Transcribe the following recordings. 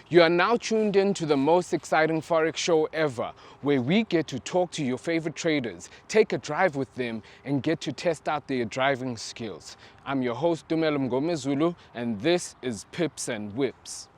You are now tuned in to the most exciting Forex show ever, where we get to talk to your favorite traders, take a drive with them, and get to test out their driving skills. I'm your host, Dumelo Mngomezulu, and this is Pips and Whips.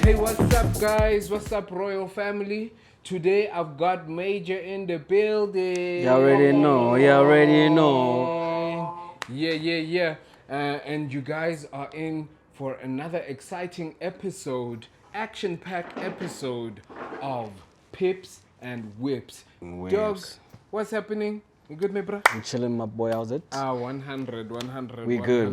Hey, what's up, guys? What's up, royal family? Today I've got Major in the building. You already know. You already know. Yeah. And you guys are in for another exciting episode, action-packed episode of Pips and Whips. Whips. Dog, what's happening? You good, my bro? I'm chilling, my boy. How's it? 100. We good,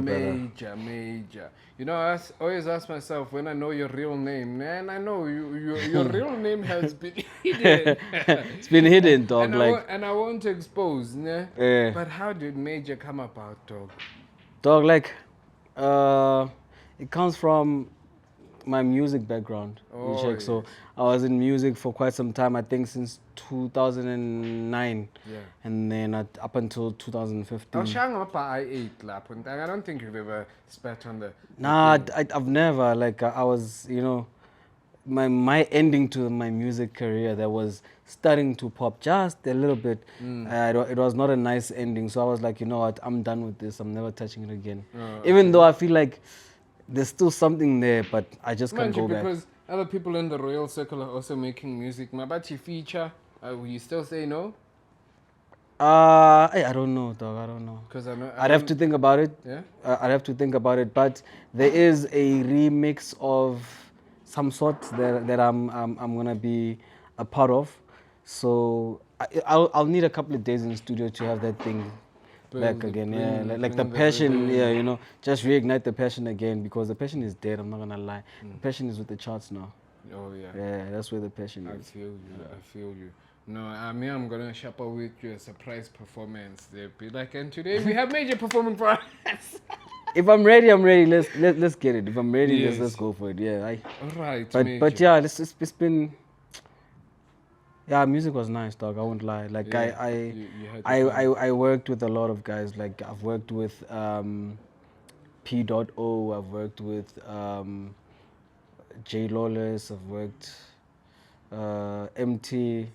brother. Major. You know, I always ask myself when I know your real name, man. I know your real name has been hidden. It's been hidden, dog. And I won't expose, né? Yeah. But how did Major come about, dog? Dog, it comes from my music background. Oh, check. So I was in music for quite some time. I think since 2009. Yeah. And then up until 2015. I don't think you've ever spat on the. Nah, I've never. I was, my ending to my music career that was starting to pop just a little bit. It was not a nice ending. So I was like, you know what, I'm done with this. I'm never touching it again. Even though I feel like there's still something there, but I just can't go back. Because other people in the royal circle are also making music. Mabachi feature, will you still say no? I don't know, dog. I don't know. Because I'd have to think about it. Yeah? I'd have to think about it. But there is a remix of some sort that I'm gonna be a part of. So I'll need a couple of days in the studio to have that thing back again. Like the passion. Just reignite the passion again, because the passion is dead. I'm not gonna lie. The passion is with the charts now. Oh yeah. Yeah, that's where the passion is. I feel you. No, I'm gonna chaper with you a surprise performance. They'll be like, and today we have Major performing for us. If I'm ready, I'm ready. Let's get it. If I'm ready, Yes. let's go for it. Yeah. All right. But yeah, it's been. Yeah, music was nice, dog. I won't lie. Like I worked with a lot of guys. Like I've worked with P.O. I've worked with J Lawless. I've worked MT.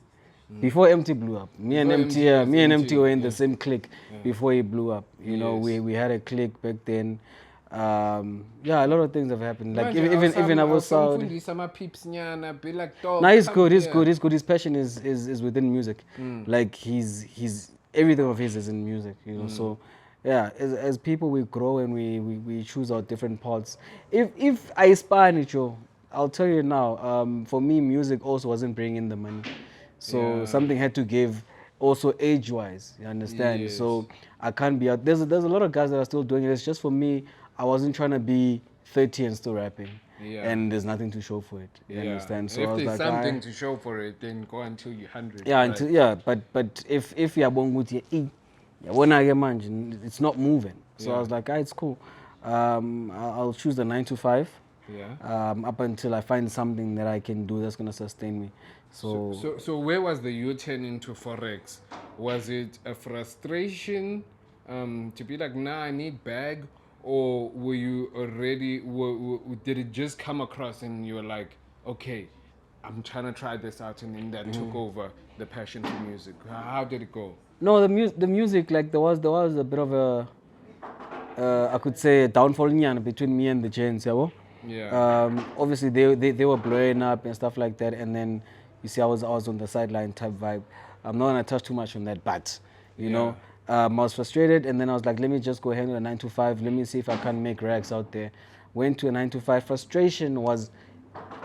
Before MT blew up, me and MT were in the same clique before he blew up. You know, we had a clique back then. A lot of things have happened. Like even I was out. Nah, he's good. His passion is within music. Like he's everything of his is in music. You know, so yeah. As people, we grow and we choose our different paths. If I aspire it, I'll tell you now. For me, music also wasn't bringing in the money. So something had to give, also age-wise, you understand? Yes. So I can't be out. There's a lot of guys that are still doing it. It's just for me, I wasn't trying to be 30 and still rapping. Yeah. And there's nothing to show for it. You understand? So if I was there's like, something to show for it, then go until you're 100. Yeah, right? but if you're it's not moving. So I was like, it's cool. I'll choose the 9 to 5. Yeah. Up until I find something that I can do that's gonna sustain me. So where was the U-turn into Forex? Was it a frustration to be like, nah, I need bag? Or were you already, did it just come across and you were like, okay, I'm trying to try this out, and then that took over the passion for music? How did it go? No, the music, like there was a bit of a, I could say, a downfall between me and the Jains, Yeah. Obviously they were blowing up and stuff like that, and then you see I was on the sideline type vibe. I'm not gonna touch too much on that, but you know, I was frustrated, and then I was like, let me just go hang with a 9 to 5. Let me see if I can make rags out there. Went to a 9 to 5. Frustration was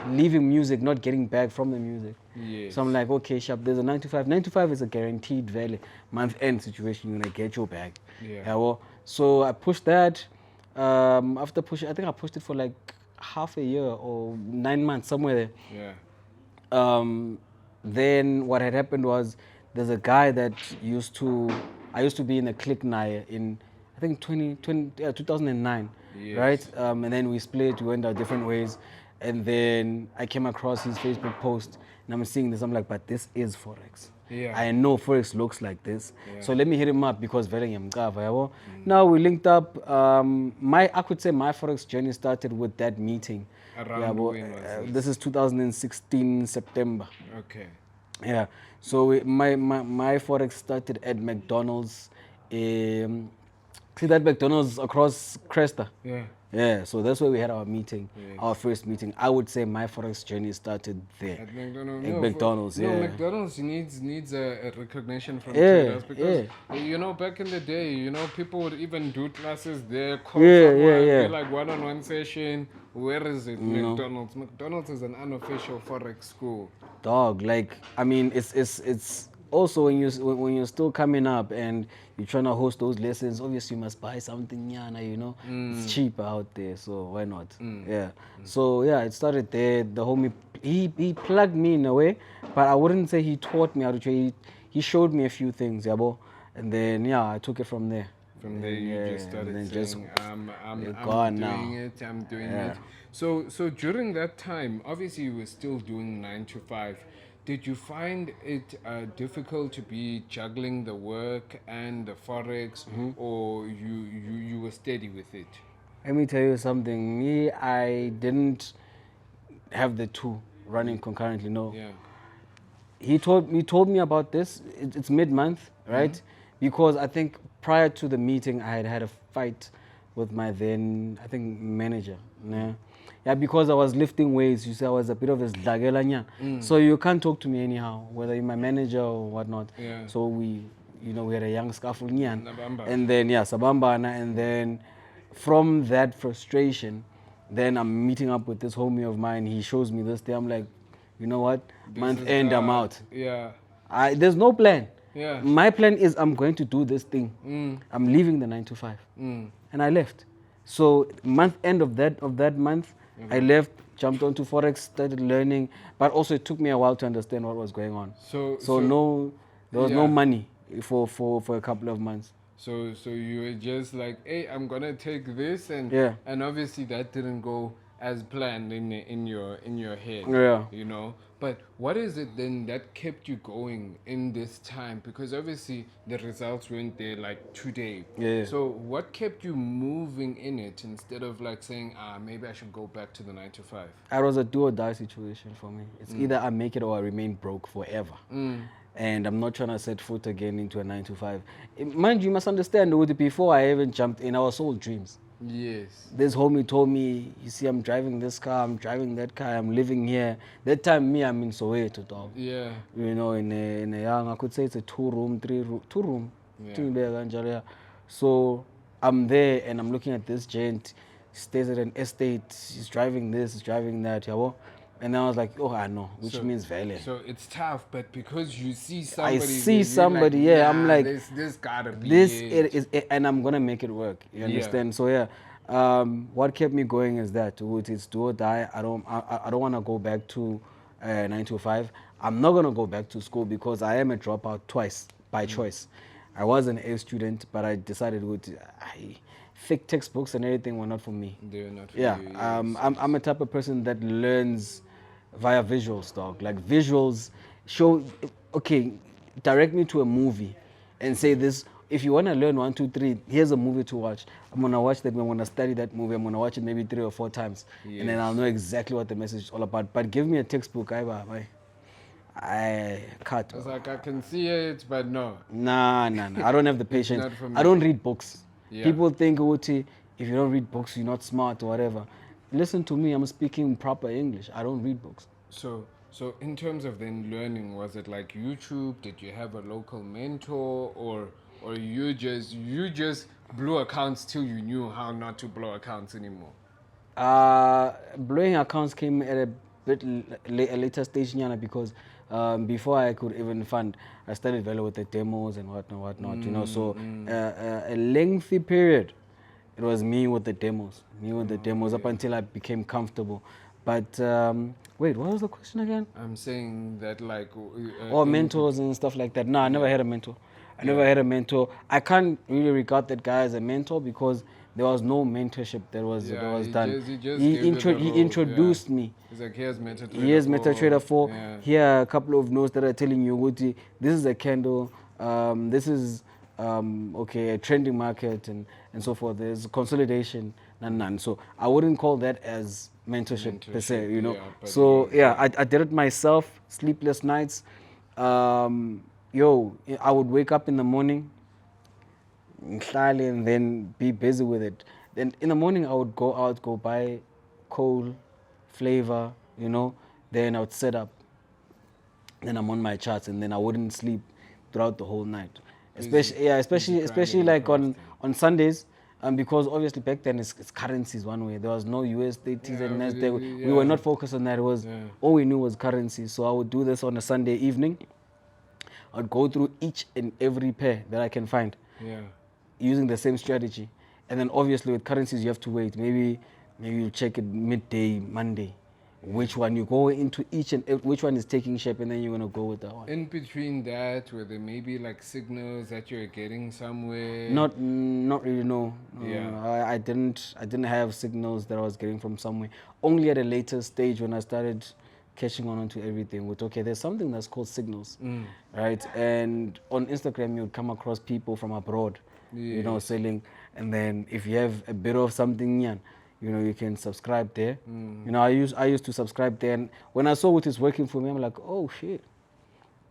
leaving music, not getting back from the music. Yes. So I'm like, okay, sharp, there's a 9 to 5. 9 to 5 is a guaranteed value month-end situation. You're gonna get your bag. So I pushed that. After pushing, I think I pushed it for like half a year or 9 months, somewhere there. Then what had happened was, there's a guy that I used to be in a clique in I think 2009, Yes. right? And then we split, we went our different ways. And then I came across his Facebook post and I'm seeing this. I'm like, but this is Forex. Yeah. I know Forex looks like this. Yeah. So let me hit him up because very yabo. Now we linked up. I could say my Forex journey started with that meeting. Around when was this? This is 2016 September. Okay. Yeah. So my Forex started at McDonald's. See that McDonald's across Cresta? Yeah. Yeah, so that's where we had our meeting, Yes. our first meeting. I would say my Forex journey started there. At McDonald's. At McDonald's, yeah. No, McDonald's needs a recognition from Yeah, traders because you know back in the day, you know people would even do classes there, call Yeah, someone, yeah. be like one-on-one session. Where is it? McDonald's. McDonald's is an unofficial Forex school. Dog, like I mean, it's also when you're still coming up and you're trying to host those lessons. Obviously, you must buy something, yana. You know, it's cheaper out there, so why not? Yeah. So yeah, it started there. The homie he plugged me in a way, but I wouldn't say he taught me how to trade. He showed me a few things, yabo, and then yeah, I took it from there. From there, you just started and saying, then I'm gone doing now. it, I'm doing Yeah. it. So during that time, obviously you were still doing 9 to 5. Did you find it difficult to be juggling the work and the Forex, or you were steady with it? Let me tell you something. Me, I didn't have the two running concurrently. No. Yeah. He told me about this. It's mid-month, right? Because I think prior to the meeting, I had a fight with my then I think manager. Yeah, because I was lifting weights. You see, I was a bit of a zlagelanya. So you can't talk to me anyhow, whether you're my manager or whatnot. Yeah. So we had a young scuffle, Nabamba. and then sabambana, and then from that frustration, then I'm meeting up with this homie of mine. He shows me this day. I'm like, you know what? Month is end, I'm the- out. Yeah. There's no plan. Yeah. My plan is I'm going to do this thing. I'm leaving the 9 to 5. And I left. So month end of that month, I left, jumped onto Forex, started learning, but also it took me a while to understand what was going on. So There was yeah. no money for a couple of months. So you were just like, hey, I'm gonna take this, and Yeah. and obviously that didn't go as planned in your head. Yeah. You know. But what is it then that kept you going in this time? Because obviously the results weren't there like today. Yeah. So what kept you moving in it instead of like saying, maybe I should go back to the 9 to 5? It was a do or die situation for me. It's either I make it or I remain broke forever. And I'm not trying to set foot again into a 9 to 5. Mind you, must understand, before I even jumped in, I was sold dreams. Yes. This homie told me, you see, I'm driving this car, I'm driving that car, I'm living here. That time, I'm in Soweto, dog. Yeah. You know, in a young, I could say it's a two room. Yeah. So I'm there and I'm looking at this gent. He stays at an estate. He's driving this, he's driving that. Yabo. And then I was like, oh, I know, which means value. So it's tough, but because you see somebody, see somebody, yeah, I'm like, this gotta be this it. is it, and I'm gonna make it work. You understand? So yeah, what kept me going is that it's do or die. I don't want to go back to 9 to 5. I'm not gonna go back to school because I am a dropout twice by choice. I was an A student, but I decided fake textbooks and everything were not for me. They're not for Yeah, you, yes. I'm a type of person that learns via visuals, dog. Like visuals show, okay, direct me to a movie and say this, if you want to learn 1, 2, 3, here's a movie to watch. I'm going to watch that, I'm going to study that movie, I'm going to watch it maybe 3 or 4 times. And then I'll know exactly what the message is all about. But give me a textbook, I cut. It's like I can see it, but no. Nah. I don't have the patience. not for me. I don't read books. Yeah. People think, Uti, if you don't read books, you're not smart or whatever. Listen to me, I'm speaking proper English. I don't read books. So in terms of then learning, was it like YouTube? Did you have a local mentor, or you just blew accounts till you knew how not to blow accounts anymore? Blowing accounts came at a bit a later stage, because before I could even fund, I started value with the demos and whatnot, you know. So a lengthy period, it was me with the demos, up until I became comfortable. But wait, what was the question again? I'm saying that like Or mentors and stuff like that. No, I never had a mentor. I never had a mentor. I can't really regard that guy as a mentor because there was no mentorship that was done. He just gave you the He rope, introduced me. He's like, here's MetaTrader Here's MetaTrader 4. Yeah. Here are a couple of notes that are telling you, Guti, this is a candle. This is okay, a trending market and so forth. There's consolidation and none. So I wouldn't call that as mentorship per se, you know. yeah, but So yeah. I did it myself. Sleepless nights. I would wake up in the morning, and then be busy with it. Then in the morning I would go out, go buy coal, flavor, you know. Then I would set up. Then I'm on my charts, and then I wouldn't sleep throughout the whole night. Especially like on Sundays, because obviously back then it's currencies one way. There was no US 30s and Nasdaq. We were not focused on that. It was all we knew was currency. So I would do this on a Sunday evening. I'd go through each and every pair that I can find. Yeah. Using the same strategy. And then obviously with currencies you have to wait. Maybe you check it midday, Monday. Which one you go into each and which one is taking shape, and then you're gonna go with that one. In between that, were there maybe like signals that you're getting somewhere? Not really. No. Yeah. I didn't have signals that I was getting from somewhere. Only at a later stage when I started catching on to everything. With okay, there's something that's called signals, right? And on Instagram you would come across people from abroad, you know, selling. And then if you have a bit of something, you know, you can subscribe there. You know, I used to subscribe there, and when I saw what is working for me, I'm like, oh shit,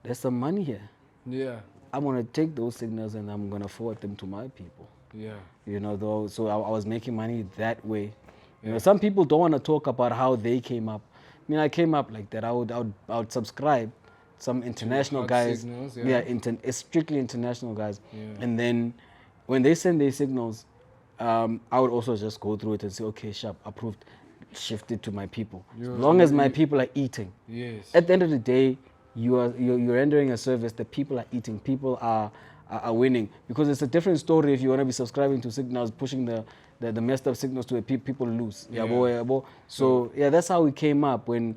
there's some money here. Yeah. I'm gonna take those signals and I'm gonna forward them to my people. Yeah. You know, though, so I was making money that way. You know, some people don't want to talk about how they came up. I mean, I came up like that. I would subscribe some international guys. Signals, strictly international guys. Yeah. And then when they send their signals, I would also just go through it and say, okay, sharp, approved, shift it to my people. As long as my people are eating. Yes. At the end of the day, you're rendering a service. The people are eating. People are winning, because it's a different story if you want to be subscribing to signals, pushing the messed up signals to the people lose. Yeah. So that's how we came up when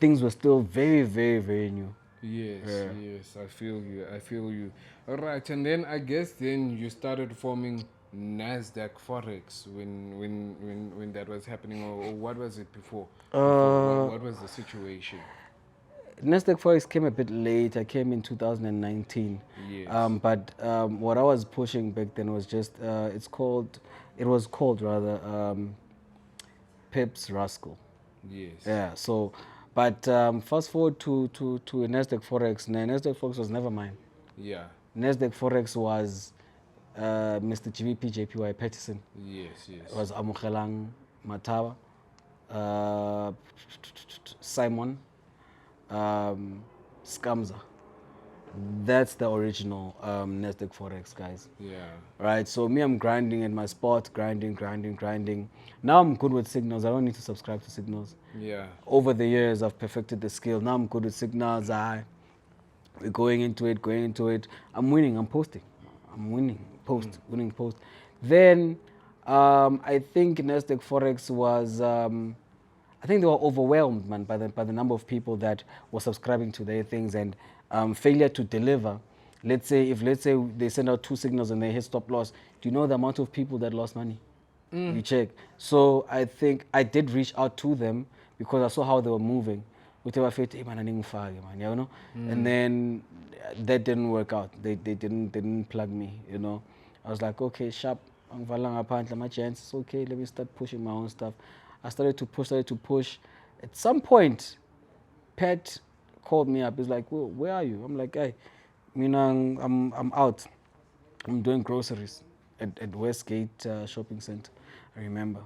things were still very, very, very new. Yes, I feel you. All right, and then I guess then you started forming Nasdaq Forex when that was happening, or what was it before? What was the situation? Nasdaq Forex came a bit late. I came in 2019. Yes. But what I was pushing back then was just it was called Pips Rascal. Yes. Yeah. So, but fast forward to Nasdaq Forex. Nasdaq Forex was never mine. Yeah. Nasdaq Forex was Mr. GBP JPY Peterson. Yes. It was Amukelang Matawa, Simon, Scamza. That's the original Nasdaq Forex, guys. Yeah. Right, so me, I'm grinding in my spot, grinding. Now I'm good with signals. I don't need to subscribe to signals. Yeah. Over the years, I've perfected the skill. Now I'm good with signals. We're going into it. I'm winning. I'm posting. I'm winning. Winning post. Then I think Nasdaq Forex was. I think they were overwhelmed, man, by the number of people that were subscribing to their things, and failure to deliver. Let's say they send out 2 signals and they hit stop loss. Do you know the amount of people that lost money? You check. So I think I did reach out to them because I saw how they were moving. And then that didn't work out. They didn't plug me, you know. I was like, okay, sharp, my chance. It's okay, let me start pushing my own stuff. I started to push. At some point, Pat called me up. He's like, well, where are you? I'm like, hey, I'm out. I'm doing groceries at Westgate Shopping Center, I remember.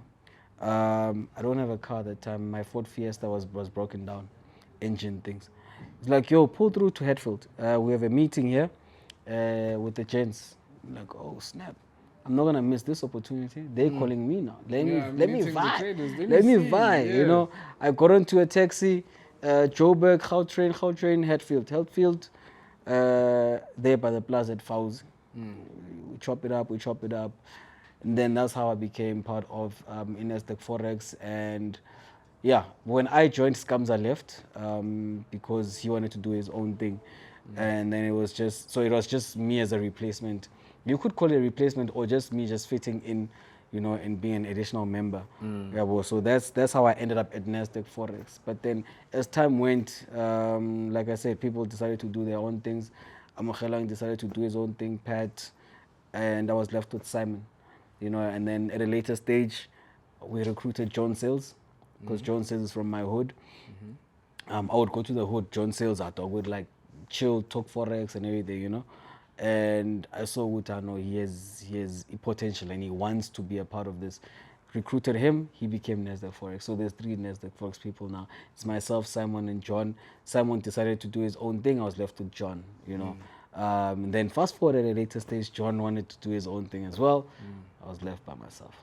I don't have a car at that time. My Ford Fiesta was broken down, engine things. It's like, yo, pull through to Hatfield. We have a meeting here with the gents. I'm like, oh, snap. I'm not gonna miss this opportunity. They're calling me now. Let me vibe. You know, I got onto a taxi, Joburg, Gautrain, Hatfield, there by the plaza at Fauzi. We chop it up, and then that's how I became part of Nasdaq Forex. And yeah, when I joined, Scamza left because he wanted to do his own thing. and then it was just me as a replacement. You could call it a replacement or just me just fitting in, and being an additional member. Yeah, well, so that's how I ended up at Nasdaq Forex. But then as time went, like I said, people decided to do their own things. Amogelang decided to do his own thing, Pat, and I was left with Simon. And then at a later stage, we recruited John Sales, because John Sales is from my hood. I would go to the hood, John Sales out, I would like chill, talk Forex and everything, And I saw Wutano, he has potential and he wants to be a part of this. Recruited him, he became Nasdaq Forex. So there's 3 Nasdaq Forex people now. It's myself, Simon, and John. Simon decided to do his own thing. I was left with John, And then fast forward at a later stage, John wanted to do his own thing as well. I was left by myself.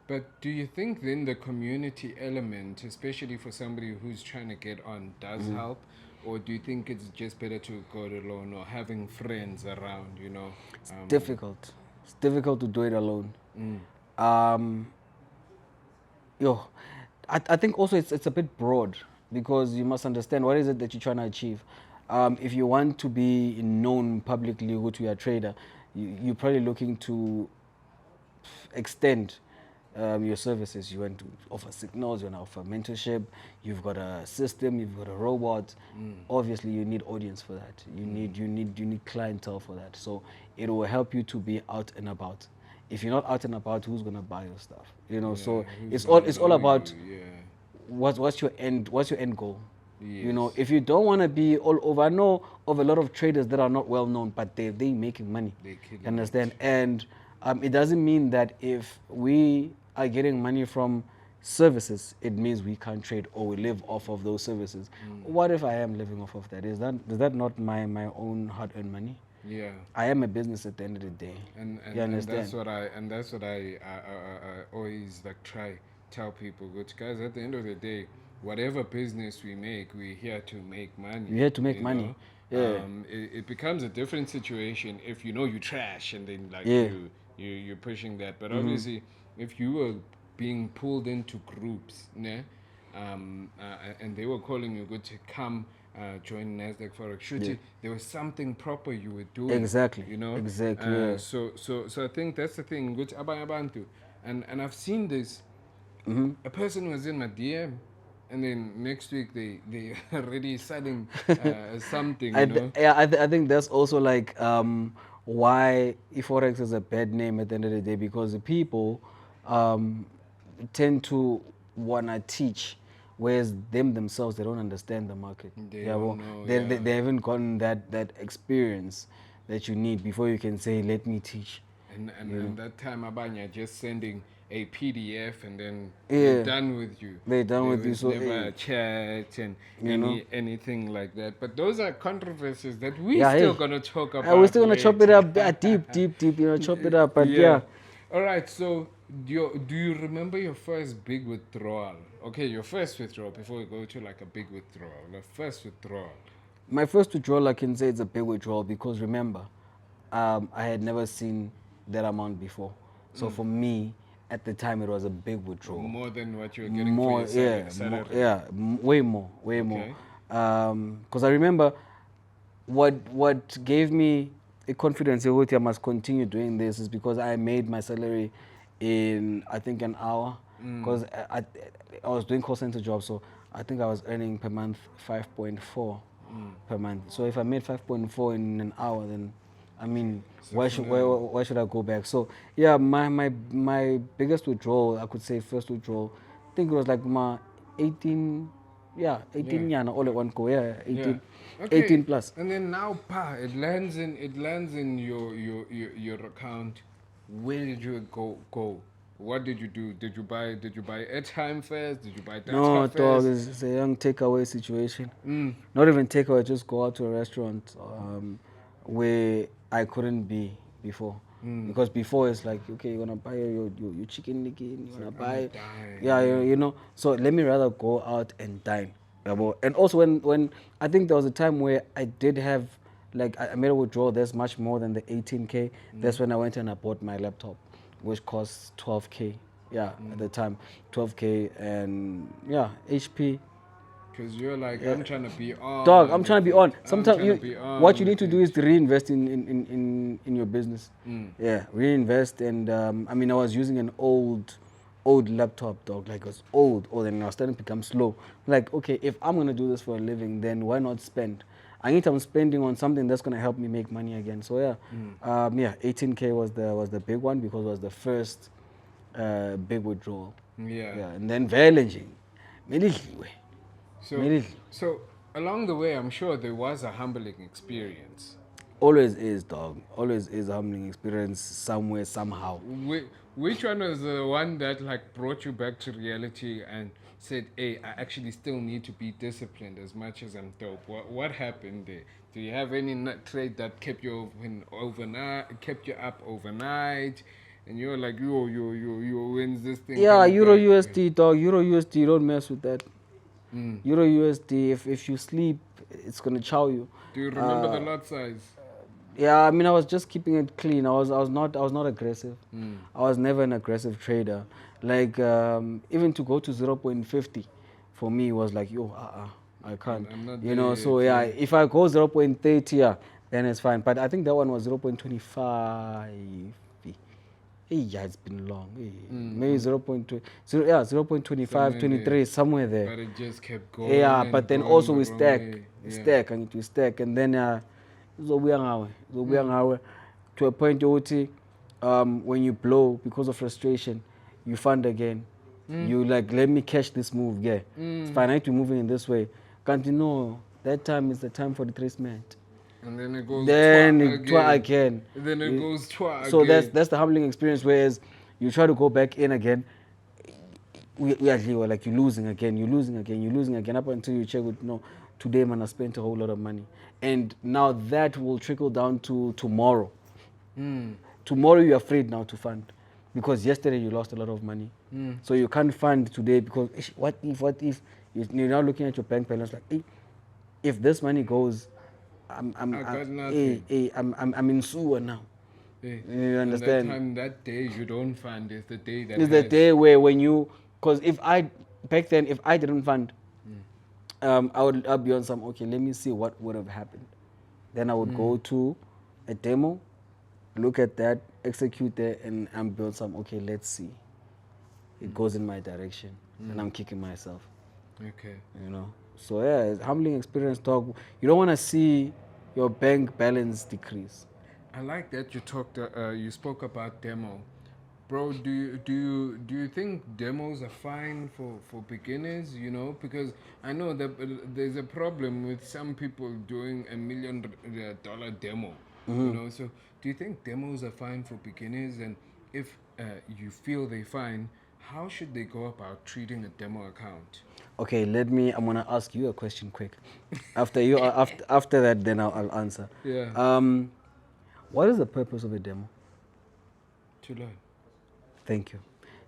But do you think then the community element, especially for somebody who's trying to get on, does help? Or do you think it's just better to go it alone or having friends around, It's difficult. It's difficult to do it alone. I think also it's a bit broad, because you must understand what is it that you're trying to achieve. If you want to be known publicly, go to your trader, you're probably looking to extend your services. You want to offer signals, you want to offer mentorship, you've got a system, you've got a robot. Obviously you need audience for that. You need clientele for that. So it will help you to be out and about. If you're not out and about, who's gonna buy your stuff? So it's all about what's your end goal. Yes. If you don't want to be all over, I know of a lot of traders that are not well known, but they making money. They killing You understand? And it doesn't mean that if we are getting money from services, it means we can't trade or we live off of those services. What if I am living off of that? Is that not my own hard-earned money? Yeah. I am a business at the end of the day. And You understand? that's what I always tell people, which guys, at the end of the day, whatever business we make, we're here to make money. You're here to make money. Yeah. It becomes a different situation if you trash and then you're pushing that. But obviously, if you were being pulled into groups, and they were calling you good to come join Nasdaq Forex, there was something proper you were doing. Exactly. Exactly. So I think that's the thing. Good abantu, and I've seen this. A person was in my DM, and then next week they already selling something. I think that's also like why Forex is a bad name at the end of the day, because the people tend to wanna teach, whereas themselves, they don't understand the market. They haven't gotten that experience that you need before you can say, let me teach. And that time Abanya just sending a PDF and then they're done with you. They're done with you. So never a chat and anything like that. But those are controversies that we're still gonna talk about. We're still gonna chop it up deep, chop it up. But All right. So do you remember your first big withdrawal? Okay, your first withdrawal before we go to like a big withdrawal. The first withdrawal. My first withdrawal, I can say it's a big withdrawal, because remember, I had never seen that amount before. So for me, at the time, it was a big withdrawal. More than what you were getting for your salary. Way more. Because I remember what gave me a confidence that I must continue doing this is because I made my salary in, I think, an hour. Because I was doing call center jobs, so I think I was earning per month 5.4 per month. So if I made 5.4 in an hour, then I mean, why should I go back? So yeah, my biggest withdrawal, I could say first withdrawal, I think it was like my 18 yana all at one go, 18, Okay. 18 plus. And then now, it lands in your account. Where did you go? What did you do? Did you buy airtime first? Did you buy data No, first? dog, it's a young takeaway situation. Not even takeaway, just go out to a restaurant where I couldn't be before. Because before it's like, okay, you wanna buy your chicken again, you wanna buy, So let me rather go out and dine. And also when I think there was a time where I did have, like, I made a withdrawal that's much more than the 18K. That's when I went and I bought my laptop, which costs 12K. At the time, 12K, and HP. Because you're like, I'm trying to be on. Dog, I'm trying to be on. I'm Sometimes trying to be on what you need with to do it. is to reinvest in your business. Yeah, reinvest. And I mean, I was using an old laptop, dog. Like, it was old, and I was starting to become slow. Like, okay, if I'm gonna do this for a living, then why not spend? I need some spending on something that's gonna help me make money again. So yeah, 18K was the big one because it was the first big withdrawal. Yeah. And then Velenging. So along the way, I'm sure there was a humbling experience. Always is, dog. Always is a humbling experience somewhere, somehow. Which one was the one that like brought you back to reality and said, "Hey, I actually still need to be disciplined as much as I'm dope"? What happened there? Do you have any trade that kept you kept you up overnight, and you're like, you wins this thing? Yeah, coming Euro back? USD, dog. Euro USD, don't mess with that. Euro USD, if you sleep, it's gonna chow you. Do you remember the lot size? Yeah, I mean, I was just keeping it clean. I was not aggressive. I was never an aggressive trader. Like even to go to 0.50, for me was like, I can't. I'm not You know, there so yet, yeah, if I go 0.30, yeah, then it's fine. But I think that one was 0.25. Yeah, it's been long. Maybe 0.2, 0.25, 23, somewhere there. But it just kept going. Yeah, and but then going also the we wrong stack, way. we stack, and then zobuya ngawe to a point ukuthi when you blow because of frustration, you fund again. You like, let me catch this move, yeah. It's fine, I need to be moving in this way. Can't you know that time is the time for the treatment? And then it goes Then twa again. Then it goes twa So again. that's the humbling experience. Whereas you try to go back in again, we actually were like, you're losing again up until you check with, no, today man, I spent a whole lot of money, and now that will trickle down to tomorrow. Tomorrow you're afraid now to fund because yesterday you lost a lot of money. So you can't fund today because what if you're now looking at your bank balance like, hey, if this money goes, I got nothing. I'm in sewer now. Hey, You understand? and that day you don't fund is the day that It's the day where when you, because back then, if I didn't fund, I'd be on some, okay, let me see what would have happened. Then I would go to a demo, look at that, execute there, and I'm build some, okay, let's see. It goes in my direction, and I'm kicking myself. Okay. You know? So yeah, it's humbling experience, dog. You don't want to see your bank balance decrease. I like that you spoke about demo. Bro, do you think demos are fine for beginners? You know, because I know that there's a problem with some people doing $1 million demo. You know, so do you think demos are fine for beginners? And if you feel they're fine, how should they go about treating a demo account? Okay, I'm gonna ask you a question quick. After that, then I'll answer. Yeah. What is the purpose of a demo? To learn. Thank you.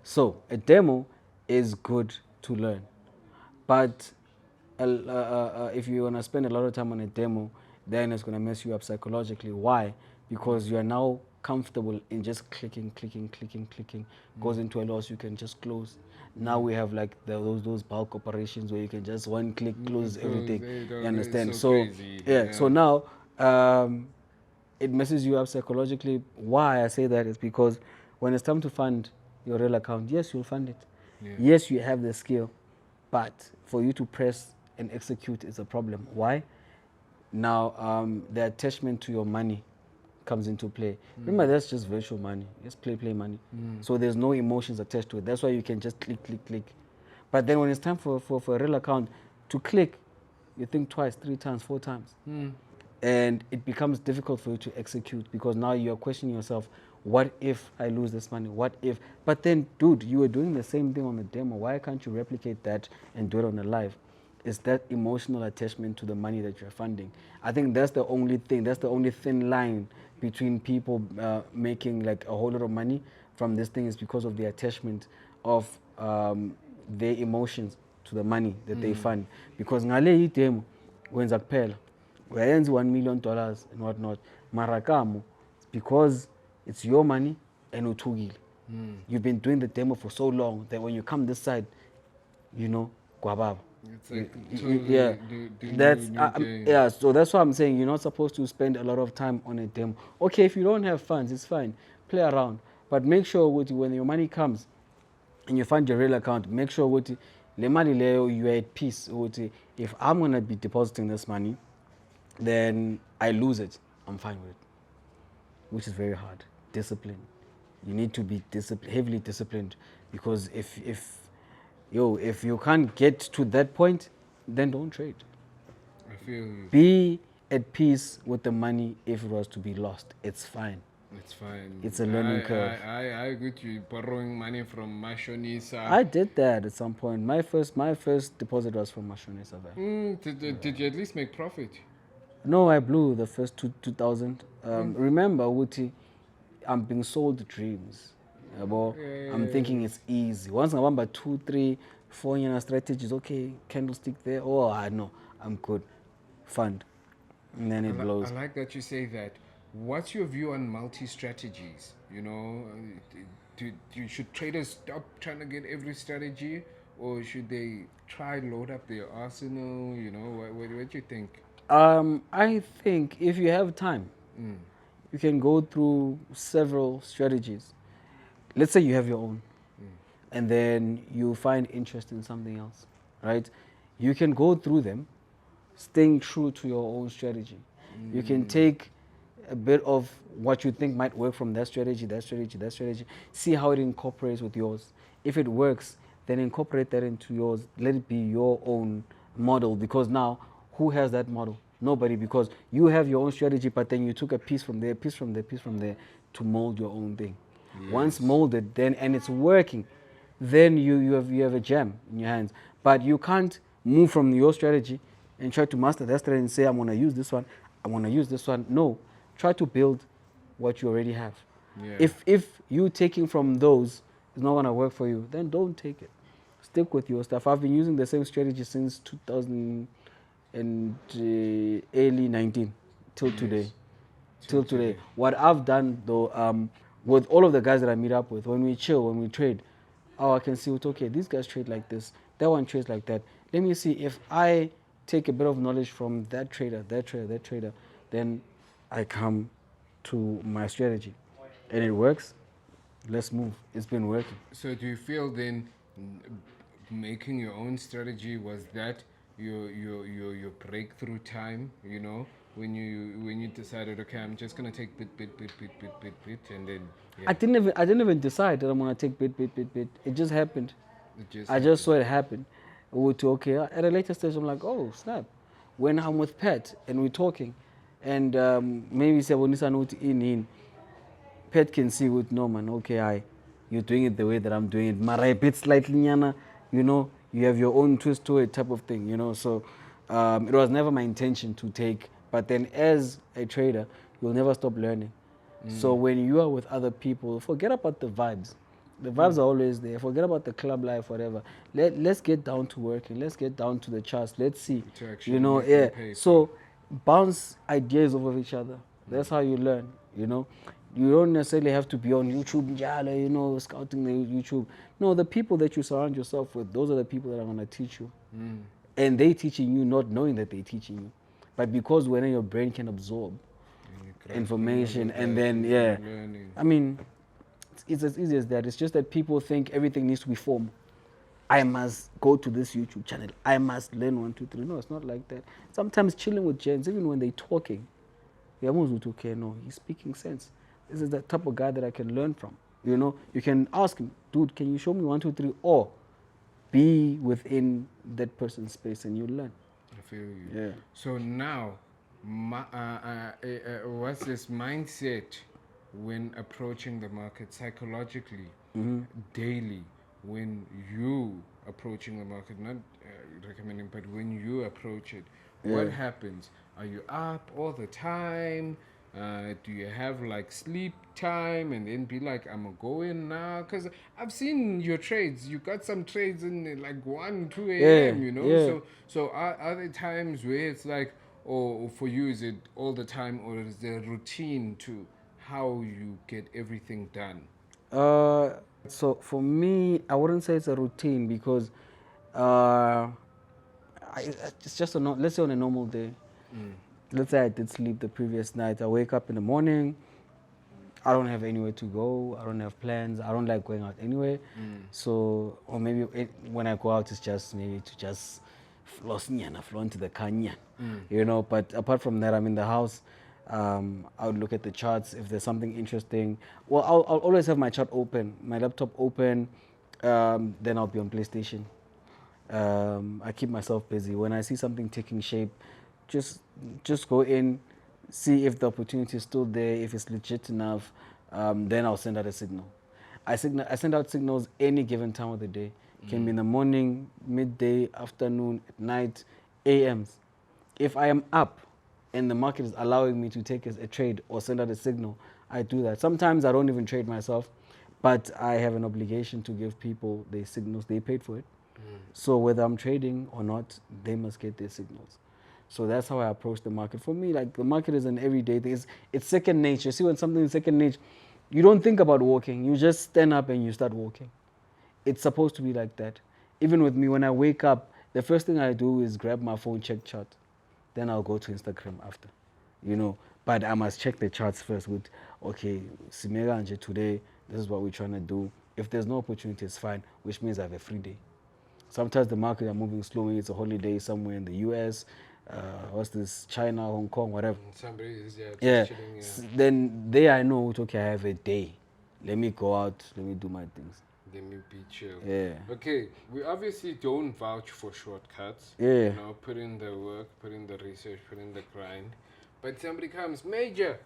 So a demo is good to learn, but if you wanna spend a lot of time on a demo, then it's gonna mess you up psychologically. Why? Because you are now comfortable in just clicking, goes into a loss, you can just close. Now we have like those bulk operations where you can just one click close everything. You understand? So crazy. yeah. So now it messes you up psychologically. Why I say that is because when it's time to fund your real account, yes, you'll fund it. Yeah. Yes, you have the skill, but for you to press and execute is a problem. Why? Now the attachment to your money comes into play. Remember, that's just virtual money. It's play money. So there's no emotions attached to it. That's why you can just click. But then when it's time for a real account to click, you think twice, 3 times, 4 times. And it becomes difficult for you to execute because now you're questioning yourself, what if I lose this money? What if? But then, dude, you were doing the same thing on the demo. Why can't you replicate that and do it on the live? It's that emotional attachment to the money that you're funding. I think that's the only thing. That's the only thin line between people making like a whole lot of money from this thing is because of the attachment of their emotions to the money that they fund. Because ngale demo wenza kuphela uyayenza $1 million and whatnot. Marakamo, because it's your money and uthukile. You've been doing the demo for so long that when you come this side, you know, kwababa. It's like Yeah, totally do that's new game. yeah. So that's why I'm saying you're not supposed to spend a lot of time on a demo. Okay, if you don't have funds, it's fine. Play around, but make sure when your money comes and you find your real account, make sure le money leyo you are at peace. If I'm gonna be depositing this money, then I lose it, I'm fine with it, which is very hard. Discipline. You need to be heavily disciplined, because if you can't get to that point, then don't trade. I feel you. Be at peace with the money. If it was to be lost, it's fine. It's fine. It's a learning curve. I agree with you. Borrowing money from Mashonisa. I did that at some point. My first deposit was from Mashonisa. Did you at least make profit? No, I blew the first 2000. Remember, Wuti, I'm being sold dreams. I'm thinking it's easy. Once I remember 2, 3, 4 year strategies, okay, candlestick there. Oh, I know, I'm good. Fund. And then it blows. I like that you say that. What's your view on multi-strategies? You know, should traders stop trying to get every strategy, or should they try load up their arsenal? You know, what do you think? I think if you have time, you can go through several strategies. Let's say you have your own, and then you find interest in something else, right? You can go through them, staying true to your own strategy. You can take a bit of what you think might work from that strategy, see how it incorporates with yours. If it works, then incorporate that into yours. Let it be your own model, because now, who has that model? Nobody, because you have your own strategy, but then you took a piece from there, piece from there to mold your own thing. Yes. Once molded, then and it's working, then you have a gem in your hands. But you can't move from your strategy and try to master that strategy and say, I'm going to use this one, I'm going to use this one. No, try to build what you already have. Yeah. If you taking from those is not going to work for you, then don't take it. Stick with your stuff. I've been using the same strategy since 2000 and early 19 till today. Till today. What I've done though, with all of the guys that I meet up with, when we chill, when we trade, I can see, okay, these guys trade like this, that one trades like that. Let me see if I take a bit of knowledge from that trader, then I come to my strategy. And it works, let's move. It's been working. So do you feel then making your own strategy was that your breakthrough time, you know, when you decided, okay, I'm just gonna take bit, and then I didn't even decide that I'm gonna take bit. It just happened. I just saw it happen. Okay, at a later stage I'm like, oh snap. When I'm with Pat and we're talking, and maybe say when not in Pat can see with no man, okay, you're doing it the way that I'm doing it. Mara a bit slightly nyana, you know, you have your own twist to it type of thing, you know. So it was never my intention to take, but then as a trader, you'll never stop learning. So when you are with other people, forget about the vibes. The vibes are always there. Forget about the club life, whatever. Let's get down to working. Let's get down to the charts. Let's see, you know, yeah. So bounce ideas off of each other. That's how you learn, you know. You don't necessarily have to be on YouTube, you know, scouting the YouTube. No, the people that you surround yourself with, those are the people that are going to teach you. And they teaching you not knowing that they're teaching you. But because when your brain can absorb information and then, yeah. I mean, it's as easy as that. It's just that people think everything needs to be formal. I must go to this YouTube channel. I must learn 1, 2, 3. No, it's not like that. Sometimes chilling with gents, even when they're talking, okay, no, he's speaking sense. This is the type of guy that I can learn from. You know, you can ask him, dude, can you show me 1, 2, 3? Or be within that person's space and you learn. I feel you. Yeah. So now, what's this mindset when approaching the market psychologically, daily, when you approaching the market, not recommending, but when you approach it, what happens? Are you up all the time? Do you have like sleep time and then be like, I'm gonna go in now? Because I've seen your trades. You got some trades in like 1, 2 a.m. You know. Yeah. So are there times where it's like, or for you is it all the time, or is there a routine to how you get everything done? So for me, I wouldn't say it's a routine because it's just let's say on a normal day. Let's say I did sleep the previous night. I wake up in the morning. I don't have anywhere to go. I don't have plans. I don't like going out anyway. So, or maybe when I go out, it's just maybe to just flow into the canyon, you know. But apart from that, I'm in the house. I would look at the charts if there's something interesting. Well, I'll always have my chart open, my laptop open. Then I'll be on PlayStation. I keep myself busy. When I see something taking shape, just go in, see if the opportunity is still there, if it's legit enough. Then I'll send out a signal. I send out signals any given time of the day. It can be in the morning, midday, afternoon, at night, AMs. If I am up and the market is allowing me to take a trade or send out a signal, I do that. Sometimes I don't even trade myself, but I have an obligation to give people their signals. They paid for it. So whether I'm trading or not, they must get their signals. So that's how I approach the market. For me, like the market is an everyday thing. It's second nature. See, when something is second nature, you don't think about walking. You just stand up and you start walking. It's supposed to be like that. Even with me, when I wake up, the first thing I do is grab my phone, check chart. Then I'll go to Instagram after, you know. But I must check the charts first with, okay, Simega Anje today, this is what we're trying to do. If there's no opportunity, it's fine, which means I have a free day. Sometimes the market are moving slowly. It's a holiday somewhere in the US. What's this? China, Hong Kong, whatever. Somebody is just chilling. Then there I know, okay, I have a day. Let me go out. Let me do my things. Let me be chill. Yeah. Okay, we obviously don't vouch for shortcuts. Yeah. You know, put in the work, put in the research, put in the grind. But somebody comes, Major,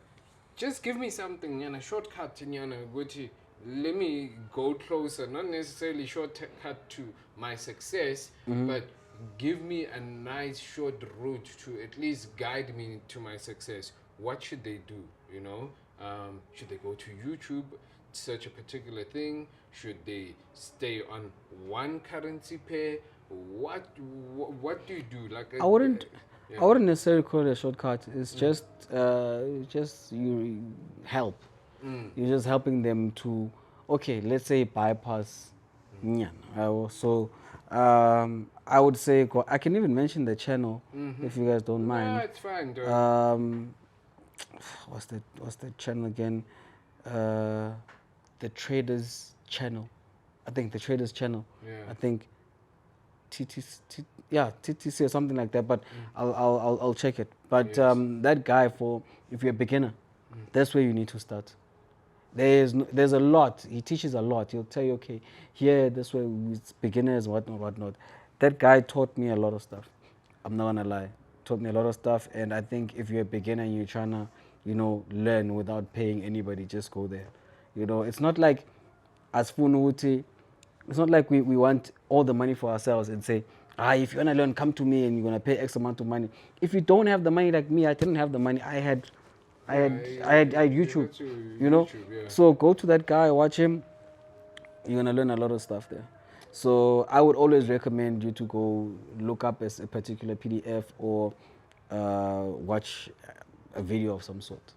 just give me something, a shortcut, Gucci. Let me go closer, not necessarily shortcut to my success, but give me a nice short route to at least guide me to my success. What should they do? You know, should they go to YouTube, search a particular thing? Should they stay on one currency pair? What do you do? Like I wouldn't necessarily call it a shortcut. It's just you help. You're just helping them to, okay, let's say bypass. So I would say, I can even mention the channel if you guys don't mind. No, it's fine, dude. What's the channel again? The Traders channel. I think the Traders channel. Yeah. I think TTC or something like that. But I'll check it. But Yes. That guy, if you're a beginner, that's where you need to start. There's a lot. He teaches a lot. He'll tell you, okay, here, this way, with beginners, whatnot. That guy taught me a lot of stuff. I'm not gonna lie. Taught me a lot of stuff. And I think if you're a beginner and you're trying to, learn without paying anybody, just go there. It's not like, as Funuuti, it's not like we want all the money for ourselves and say, if you wanna learn, come to me and you're gonna pay X amount of money. If you don't have the money like me, I didn't have the money. I had YouTube, YouTube, yeah. So go to that guy, watch him. You're gonna learn a lot of stuff there. So I would always recommend you to go look up as a particular PDF or watch a video of some sort.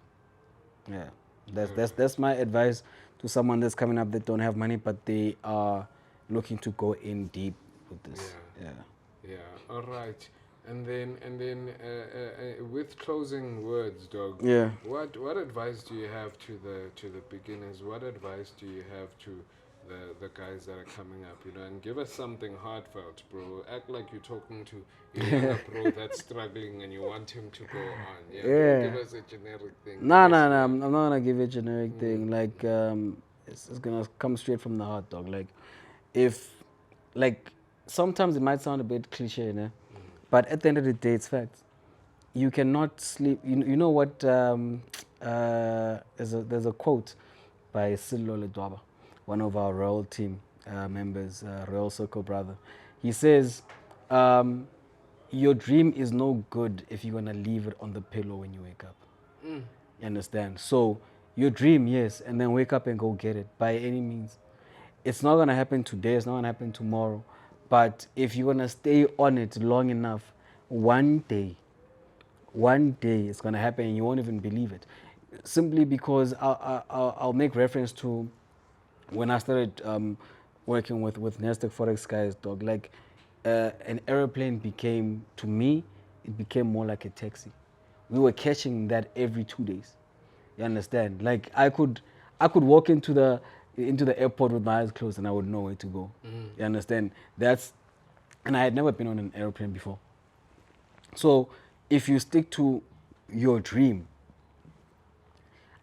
Yeah, that's my advice to someone that's coming up that don't have money, but they are looking to go in deep with this. Yeah. All right. And then with closing words, dog. Yeah. What advice do you have to the beginners? What advice do you have to the guys that are coming up? And give us something heartfelt, bro. Act like you're talking to a bro that's struggling and you want him to go on. Yeah. Don't give us a generic thing. No. I'm not gonna give you a generic thing. Like it's gonna come straight from the heart, dog. Like sometimes it might sound a bit cliche, but at the end of the day, it's facts. You cannot sleep. You know what? There's a quote by Silo Ledwaba, one of our Royal team members, Royal Circle brother. He says, your dream is no good if you're going to leave it on the pillow when you wake up. You understand? So your dream, yes, and then wake up and go get it by any means. It's not going to happen today. It's not going to happen tomorrow. But if you're going to stay on it long enough, one day it's going to happen and you won't even believe it. Simply because I'll make reference to when I started working with Nasdaq Forex guys, dog. Like an aeroplane became, to me, it became more like a taxi. We were catching that every 2 days. You understand? Like I could walk into the airport with my eyes closed and I would know where to go. You understand? And I had never been on an airplane before. So if you stick to your dream,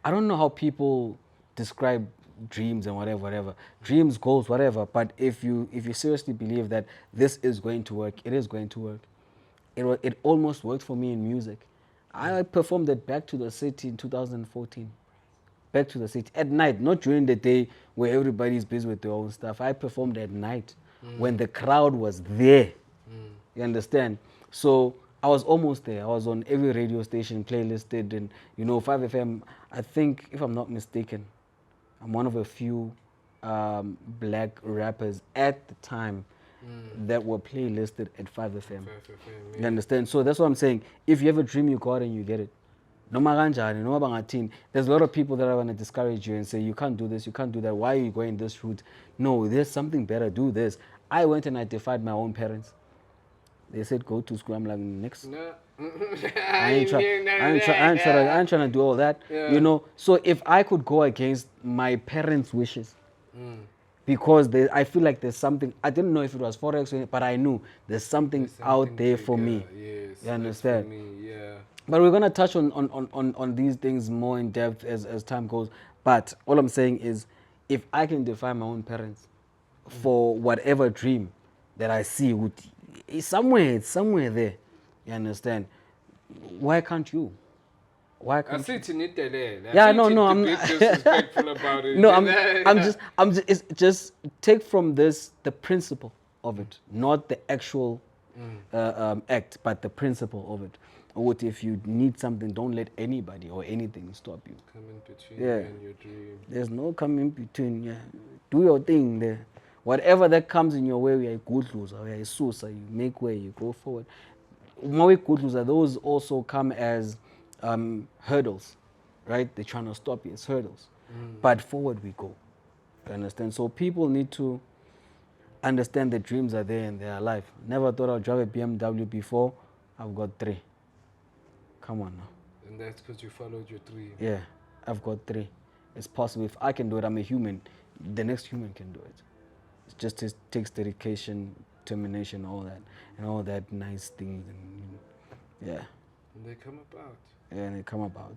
I don't know how people describe dreams and whatever, dreams, goals, whatever. But if you seriously believe that this is going to work, it is going to work. It almost worked for me in music. I performed at Back to the City in 2014. Back to the City at night, not during the day where everybody's busy with their own stuff. I performed at night when the crowd was there. You understand? So I was almost there. I was on every radio station, playlisted, and 5FM. I think, if I'm not mistaken, I'm one of a few black rappers at the time that were playlisted at 5FM. You understand? So that's what I'm saying. If you have a dream, you go out and you get it. Noma kanjani, noma bangathini. There's a lot of people that are going to discourage you and say, you can't do this, you can't do that. Why are you going this route? No, there's something better. Do this. I went and I defied my own parents. They said, go to school. I'm like, next. No. I ain't trying to do all that. Yeah. So if I could go against my parents' wishes, because I feel like there's something, I didn't know if it was Forex, but I knew there's something out there for me. Yes, you understand? For me, yeah. But we're going to touch on these things more in depth as time goes. But all I'm saying is, if I can defy my own parents for whatever dream that I see, it's somewhere there. You understand? Why can't you? Why can't you? I'm not disrespectful about it. No, I'm just take from this the principle of it, not the actual act, but the principle of it. Or if you need something, don't let anybody or anything stop you. Come in between you and your dream. There's no coming between. Yeah, do your thing there. Whatever that comes in your way, we are a good loser. We are a susa. You make way. You go forward. More good loser. Those also come as hurdles, right? They're trying to stop you. It's hurdles, but forward we go. You understand? So people need to understand that dreams are there and they are alive. Never thought I'd drive a BMW before. I've got 3. Come on now. And that's because you followed your dream. Yeah, I've got 3. It's possible. If I can do it, I'm a human. The next human can do it. It just takes dedication, determination, all that nice things. And, yeah. And they come about. Yeah, and they come about.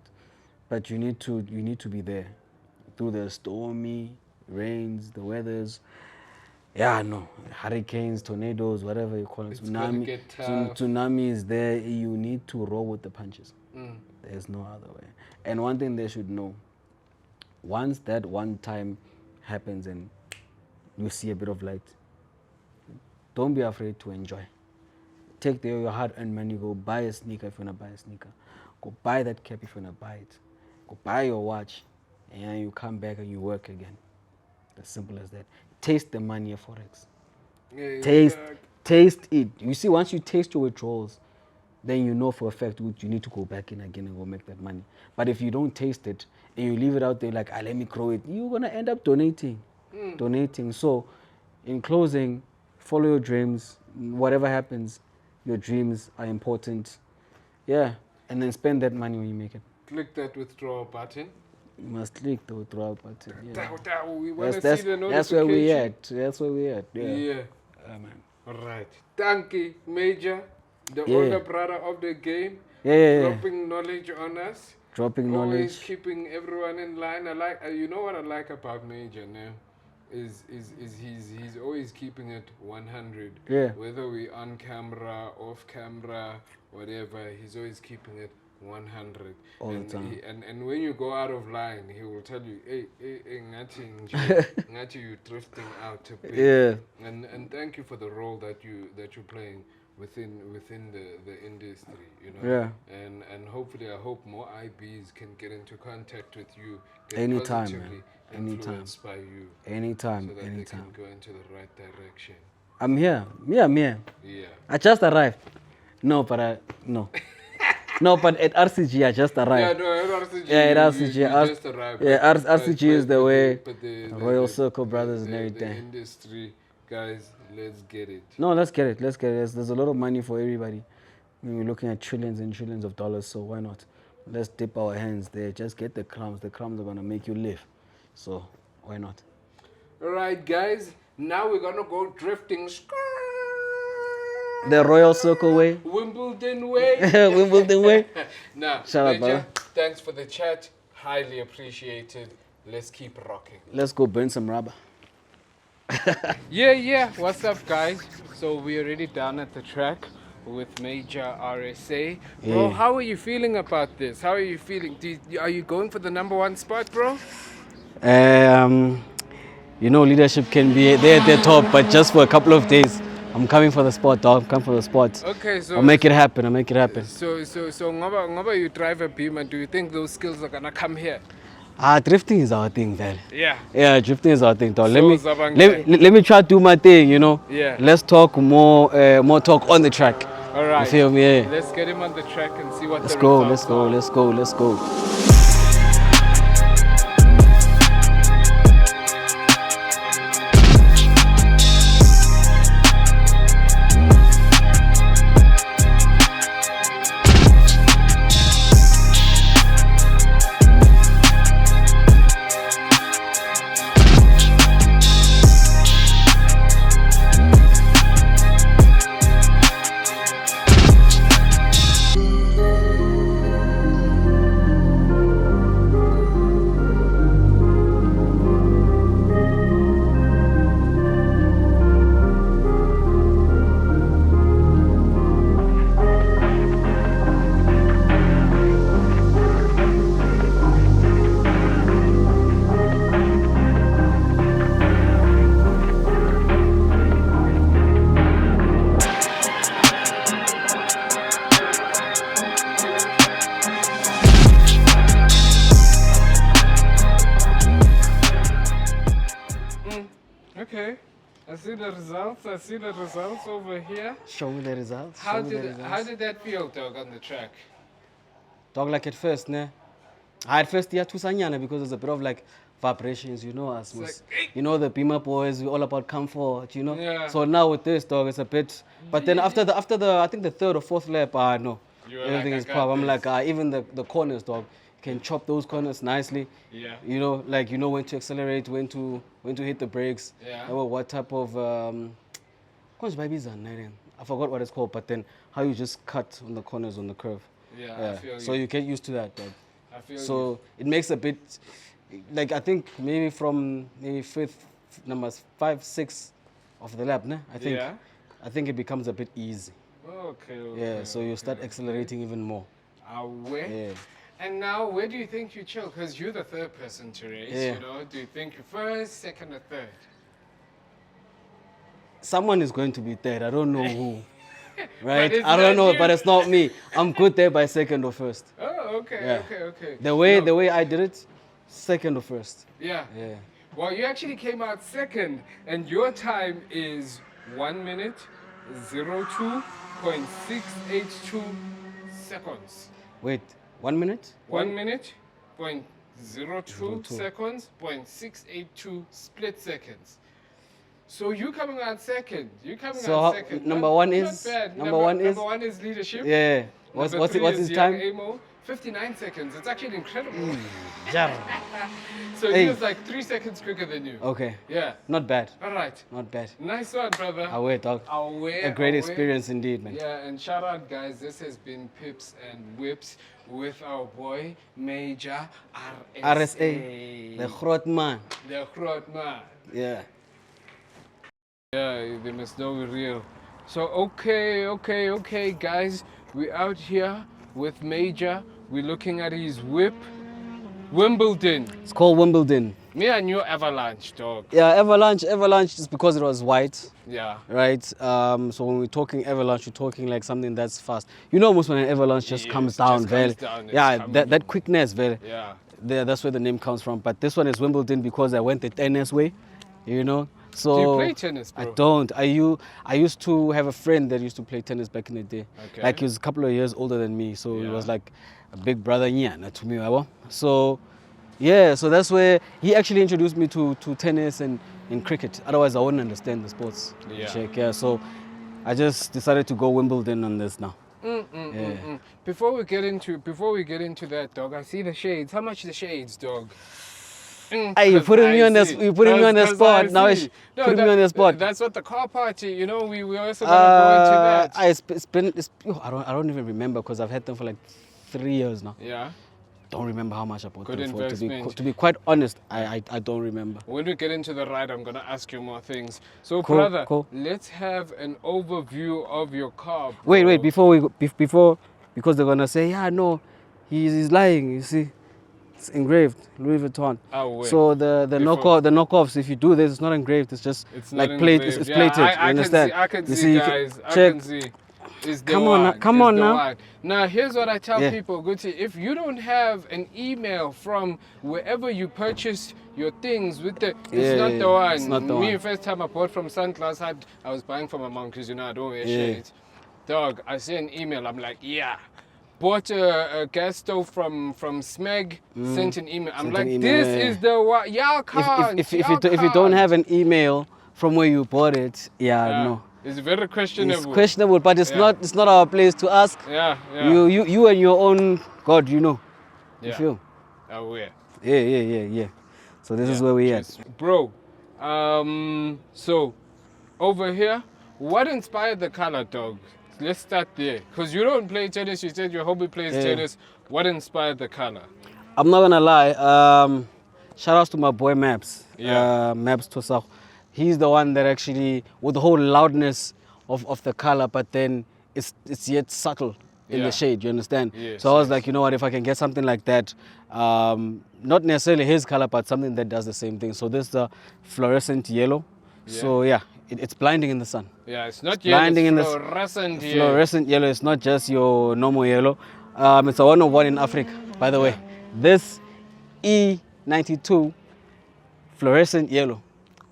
But you need to be there through the stormy rains, the weathers. Yeah, no, hurricanes, tornadoes, whatever you call it, tsunami is there. You need to roll with the punches. There's no other way. And one thing they should know, once that one time happens and you see a bit of light, don't be afraid to enjoy. Take your hard-earned money, go buy a sneaker if you want to buy a sneaker. Go buy that cap if you want to buy it. Go buy your watch, and then you come back and you work again. As simple as that. Taste the money of Forex. Yeah, taste it. You see, once you taste your withdrawals, then you know for a fact you need to go back in again and go make that money. But if you don't taste it and you leave it out there like, let me grow it, you're going to end up donating. So, in closing, follow your dreams. Whatever happens, your dreams are important. Yeah, and then spend that money when you make it. Click that withdrawal button. You must click the withdrawal button. Yeah. We want to see the notification. That's where we at. Yeah. Man. All right. Thank you, Major, the older brother of the game. Dropping knowledge on us. Always keeping everyone in line. I like. You know what I like about Major now? Is he's always keeping it 100. Yeah. Whether we on camera, off camera, whatever, he's always keeping it 100 all the time. And when you go out of line, he will tell you, hey, Ngati, you drifting out a bit. Yeah. And thank you for the role that you're playing within the industry, Yeah. And hopefully, I hope more IBs can get into contact with you. Anytime, man. Influenced by you. Anytime. So that they can go into the right direction. I'm here. I'm here. Yeah. I just arrived. No, but No, but at RCG I just arrived. Yeah, no, at RCG. Yeah, at RCG. You just arrived. Yeah, RCG is the way. But the Royal Circle Brothers and the everything. industry Guys, let's get it. No, let's get it. Let's get it. There's a lot of money for everybody. We're looking at trillions and trillions of dollars, so why not? Let's dip our hands there. Just get the crumbs. The crumbs are gonna make you live. So why not? All right, guys. Now we're gonna go drifting. The Royal Circle way. Wimbledon way. Wimbledon way. Nah, Shout out, Major, brother. thanks for the chat. Highly appreciated. Let's keep rocking. Let's go burn some rubber. Yeah. What's up, guys? So we're already down at the track with Major RSA. Bro, Yeah. how are you feeling about this? How are you feeling? Are you going for the #1 spot, bro? You know, leadership can be there at the top, but just for a couple of days. I'm coming for the spot, dog. I'm coming for the spot. Okay, so I'll make it happen. I'll make it happen. So ngoba you drive a Beamer, do you think those skills are gonna come here? Drifting is our thing, man. Yeah. Yeah, drifting is our thing, dog. So, Let me try to do my thing, you know. Yeah. Let's talk more talk on the track. All right. You feel me? Yeah. Let's get him on the track and see what Let's the go. results are. Let's go. Okay. I see the results over here. Show me the results. How did that feel, dog, on the track? Dog, like at first, ne? At first, yeah, tusanyana because there's a bit of like vibrations, you know us. It's You know the Beamer boys, we're all about comfort, you know. Yeah. So now with this, dog, it's a bit. But then after the I think the third or fourth lap, no, You were everything like, is I got pop. I'm this. like, even the corners, dog, you can chop those corners nicely. Yeah. You know, like you know when to accelerate, when to hit the brakes. Yeah. What type of I forgot what it's called, but then how you just cut on the corners on the curve. Yeah, I feel So you get used to that, dog. I feel So it makes a bit, like I think maybe from maybe numbers 5, 6 of the lap, ne? Yeah. I think it becomes a bit easy. Okay. Yeah, so you start accelerating even more. Away. Yeah. And now, where do you think you chill? Because you're the third person to race, Yeah. you know? Do you think you're first, second, or third? Someone is going to be third. I don't know who. But Right? it's I don't not know, you. but it's not me. I'm good there by second or first. Oh, okay, Yeah. okay. The way No, I did it, second or first. Yeah. Yeah. Well, you actually came out second, and your time is 1 minute, 02.682 seconds. Wait, 1 minute? 1 minute, 0.02 02. seconds, 0.682 split seconds. So you coming out second. You coming So out second. number one Not is- bad. number one is- Number one is leadership. Yeah. What's Number three his is time? Young Amo, 59 seconds. It's actually incredible. Yeah. So Hey. he was like 3 seconds quicker than you. Okay. Yeah. Not bad. All right. Not bad. Nice one, brother. Away, dog. Away, A great away. experience indeed, man. Yeah, and shout out, guys. This has been Pips and Whips with our boy Major RSA. The Grot man. The groot man. Yeah. Yeah, they must know we're real. So, okay, guys. We're out here with Major. We're looking at his whip. Wimbledon. It's called Wimbledon. Me and you Avalanche, dog. Yeah, Avalanche is because it was white, Yeah. right? So when we're talking Avalanche, we're talking like something that's fast. You know, most when an Avalanche just Yes, comes it down, just very. comes down, it's Yeah, coming. that quickness, very. Yeah. That's where the name comes from. But this one is Wimbledon because I went the tennis way, you know. So Do you play tennis, bro? I don't. I used to have a friend that used to play tennis back in the day. Okay. Like he was a couple of years older than me, so he Yeah. was like a big brother nyana to me. So yeah, so that's where he actually introduced me to tennis and in cricket. Otherwise, I wouldn't understand the sports. Yeah. Check, yeah. So I just decided to go Wimbledon on this now. Before we get into that, dog, I see the shades. How much the shades, dog? Hey, you're putting me on this. You're putting me on the spot now. Putting me on the spot. That's what the car party. You know, we also gonna go into that. I don't even remember because I've had them for like 3 years now. Yeah. Don't remember how much I bought Good them for. investment. To be quite honest, I don't remember. When we get into the ride, I'm gonna ask you more things. So, Cool, brother, cool. let's have an overview of your car. Bro. Wait, before because they're gonna say, yeah, no, he's lying. You see, it's engraved Louis Vuitton. Oh, wait. So the knockoffs, if you do this, it's not engraved. It's just It's like not plated. engraved. It's Yeah, plated. I You understand? I can You see, you guys. I check. can see. It's the Come one. on, come It's on the now. one. Now, here's what I tell Yeah. people, Guti. If you don't have an email from wherever you purchased your things with the, it's not the one. it's not the Me, one. first time I bought from Sunglass, I was buying from my mom because, you know, I don't wear Yeah. shades. Dog, I see an email. I'm like, yeah. Bought a gas stove from Smeg, sent an email. I'm Sent like, an email, this yeah. is the one. Y'all can't. If you don't have an email from where you bought it, no. It's very questionable. It's questionable, but it's Yeah. not our place to ask. Yeah, yeah. You and your own God, you know. You Yeah. feel? Oh, yeah. Yeah. So this is where we at. Bro, so over here, what inspired the color, dog? Let's start there. Because you don't play tennis, you said your hobby plays tennis. What inspired the color? I'm not gonna lie. Shout outs to my boy Maps. Yeah. Maps Tosau. He's the one that actually, with the whole loudness of the color, but then it's yet subtle in Yeah. the shade. You understand? Yes, so I was yes. like, you know what? If I can get something like that, not necessarily his color, but something that does the same thing. So this is the fluorescent yellow. Yeah. So yeah, it's blinding in the sun. Yeah, it's not blinding yellow, in it's the fluorescent here. Fluorescent yellow is not just your normal yellow. It's a one of one in Africa, by the way. This E92 fluorescent yellow,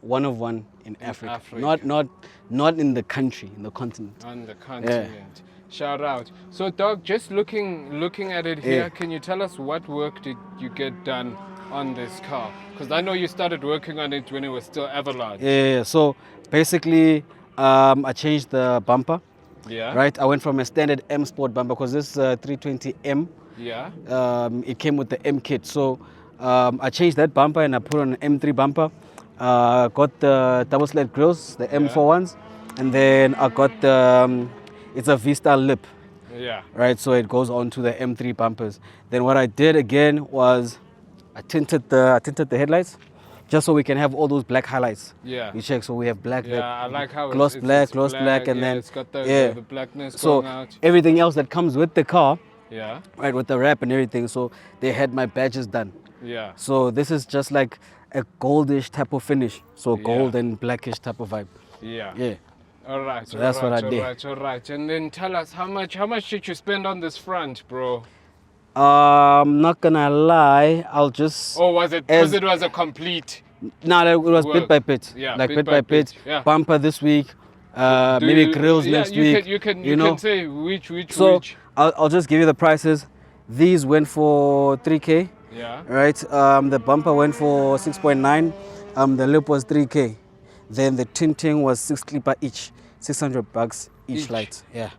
one of one in Africa. Africa. Not in the country, in the continent. On the continent. Shout out. So, dog, just looking at it here, can you tell us what work did you get done on this car? Because I know you started working on it when it was still Avalanche. Yeah. So basically, I changed the bumper. Yeah. Right. I went from a standard M Sport bumper because this 320M. Yeah. It came with the M kit. So I changed that bumper and I put on an M3 bumper. Got the double slat grills, the M4 ones, and then I got the it's a V-style lip. Yeah. Right, so it goes on to the M3 bumpers. Then what I did again was I tinted the headlights, just so we can have all those black highlights. Yeah. You check, so we have black. Yeah, I like how gloss it's black, and yeah, then it's got the blackness so going out. everything else that comes with the car, Yeah. right, with the wrap and everything. So they had my badges done. Yeah. So this is just like a goldish type of finish, so Yeah. gold and blackish type of vibe. Yeah. Yeah. All right. So that's what I did. All right. And then tell us how much did you spend on this front, bro? I'm not gonna lie, I'll just. Or was it because it was a complete? No, it was bit by bit. Yeah, like bit by bit. Yeah. Bumper this week, maybe grills next week. You can know? say which. So I'll just give you the prices. These went for 3K. Yeah. Right. The bumper went for 6.9. The lip was 3K. Then the tinting was 6 clipper each, $600 each light. Yeah.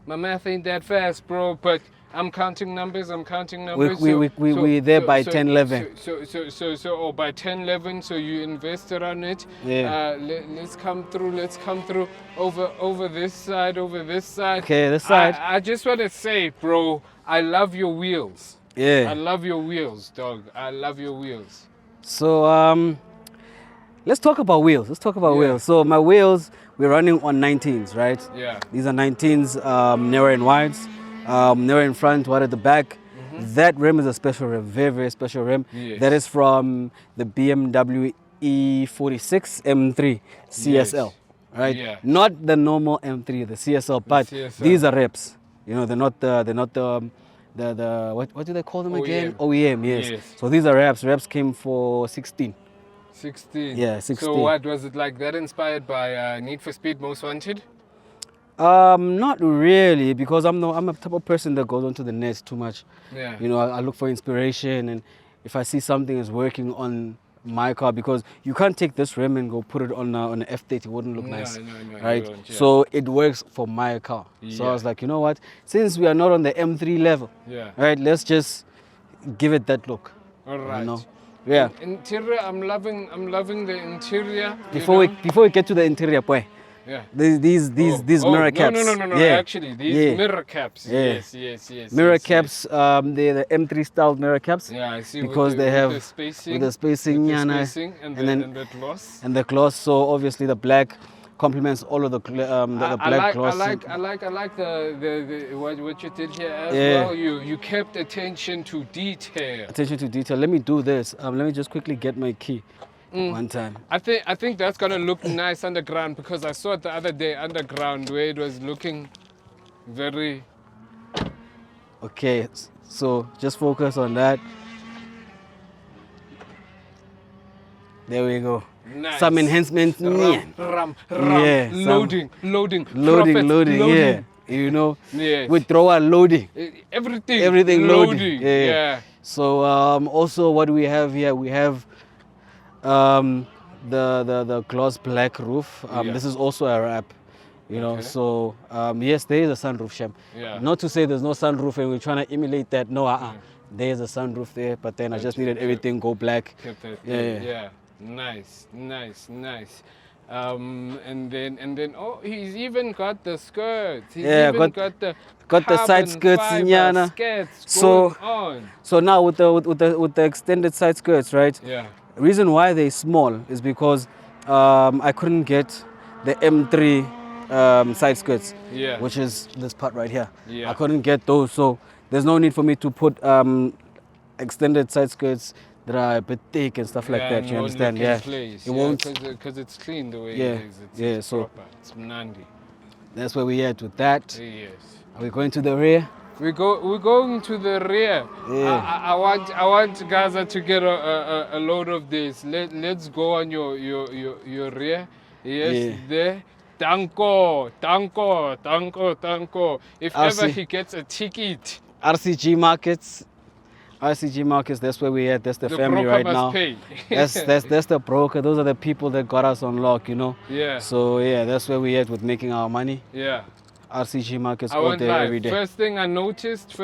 My math ain't that fast, bro. But I'm counting numbers. We there by 10, 11. So by 10, 11. So you invested on it. Yeah. Let's come through over this side. Okay, this side. I just want to say, bro, I love your wheels. Yeah. I love your wheels, dog. I love your wheels. So let's talk about wheels. Wheels. So my wheels, we're running on 19s, right? Yeah. These are 19s, narrow and wides, narrow in front, wide at the back. That rim is a special rim, very, very special rim. Yes. That is from the BMW E46 M3 CSL, right? Yeah. Not the normal M3, the CSL, but CSL. these are reps. You know, they're not the what do they call them again? OEM, yes. Yes. So these are reps. Reps came for 16. 16. Yeah, 16. So what was it like? That inspired by Need for Speed Most Wanted? Not really, because I'm a type of person that goes onto the net too much. Yeah. You know, I look for inspiration, and if I see something is working on my car, because you can't take this rim and go put it on an F30. It wouldn't look No, nice, no, you right? won't, yeah. So it works for my car. So I was like, you know what? Since we are not on the M3 level, right? Let's just give it that look. All right. You know? Yeah. Interior, I'm loving the interior. Before we get to the interior, boy. Yeah. These mirror caps. No. Yeah. Actually, these mirror caps. Yeah. Yes. Mirror caps. They're the M3 style mirror caps. Yeah, I see. Because they have the spacing, with the spacing, and the gloss. And the gloss. So obviously the black complements all of the black gloss. I like the what you did here as well. You kept attention to detail. Attention to detail. Let me do this. Let me just quickly get my key. One time. I think that's gonna look nice underground, because I saw it the other day underground where it was looking very. Okay, so just focus on that. There we go. Nice. Some enhancements. Ram. Yeah, loading. Yeah. You know, yes. Withdrawal loading. Everything loading. Yeah. So also what we have here, we have the gloss black roof. This is also a wrap, you know. So yes, there is a sunroof, Shem. Yeah. Not to say there's no sunroof and we're trying to emulate that. No, there is a sunroof there, but then I just needed everything go black. Yeah. Nice. And then he's even got the skirts. He's even got the side skirts, nyana. So now with the extended side skirts, right? Yeah. The reason why they're small is because I couldn't get the M3 side skirts, which is this part right here. I couldn't get those, so there's no need for me to put extended side skirts that are a bit thick and stuff like that. You understand? Yeah. It won't, because it's clean the way it is. It's proper. It's Mnandi. That's where we at with that. Yes. Are we going to the rear? We're going to the rear. Yeah. I want Gaza to get a load of this. Let's go on your rear. Yes, there. Tanko. If ever he gets a ticket. RCG markets, that's where we at. That's the family right now. Pay. that's the broker. Those are the people that got us on lock, you know. Yeah. So yeah, that's where we at with making our money. Yeah. RCG markets all day, every day. First thing I noticed,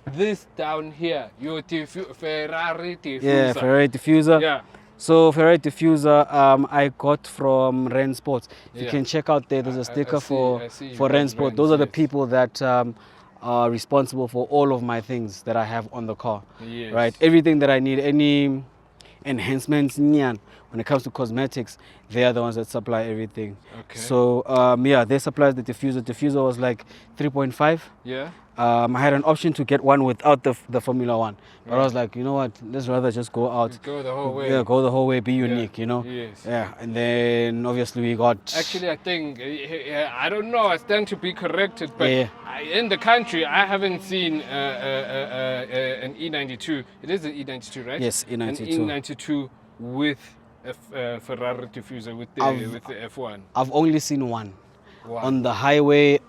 this down here, your Ferrari diffuser. Yeah, Ferrari diffuser. Yeah. So Ferrari diffuser, I got from Ren Sports. You can check out there. There's a sticker for Ren Sports. Those are the people that are responsible for all of my things that I have on the car. Yes. Right? Everything that I need, any enhancements, when it comes to cosmetics, they are the ones that supply everything. Okay. So they supplied the diffuser. Diffuser was like 3.5. Yeah. I had an option to get one without the Formula One, but I was like, you know what? Let's rather just go out. Go the whole way. Yeah, go the whole way. Be unique, you know. Yes. Yeah, and then obviously we got. Actually, I think I don't know. I stand to be corrected, but in the country, I haven't seen an E92. It is an E92, right? Yes, E92. An E92 with a Ferrari diffuser with the F1. I've only seen one. On the highway.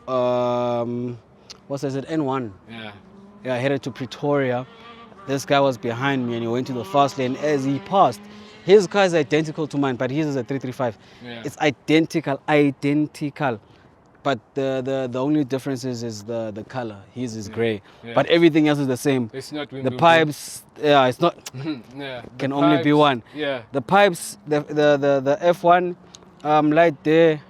What is it? N1. Yeah. Yeah, I headed to Pretoria. This guy was behind me and he went to the fast lane. As he passed, his car is identical to mine, but his is a 335. Yeah. It's identical. But the only difference is the color. His is gray. Yeah. But everything else is the same. It's not the pipes, it's not. Can only be one. Yeah. The pipes, the F1 light there,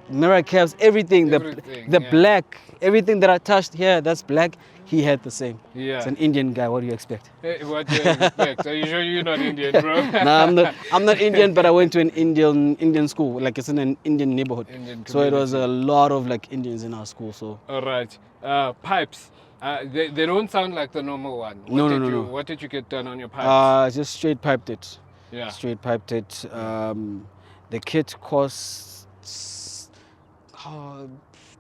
mirror caps, everything the black, everything that I touched here, that's black. He had the same. Yeah. It's an Indian guy. What do you expect? Hey, what do you expect? Are you sure you're not Indian, bro? No, I'm not Indian, but I went to an Indian school. Like, it's in an Indian neighborhood. So it was a lot of like Indians in our school. So. All right. Pipes. They don't sound like the normal one. No. What did you get done on your pipes? Just straight piped it. Yeah. Straight piped it. The kit costs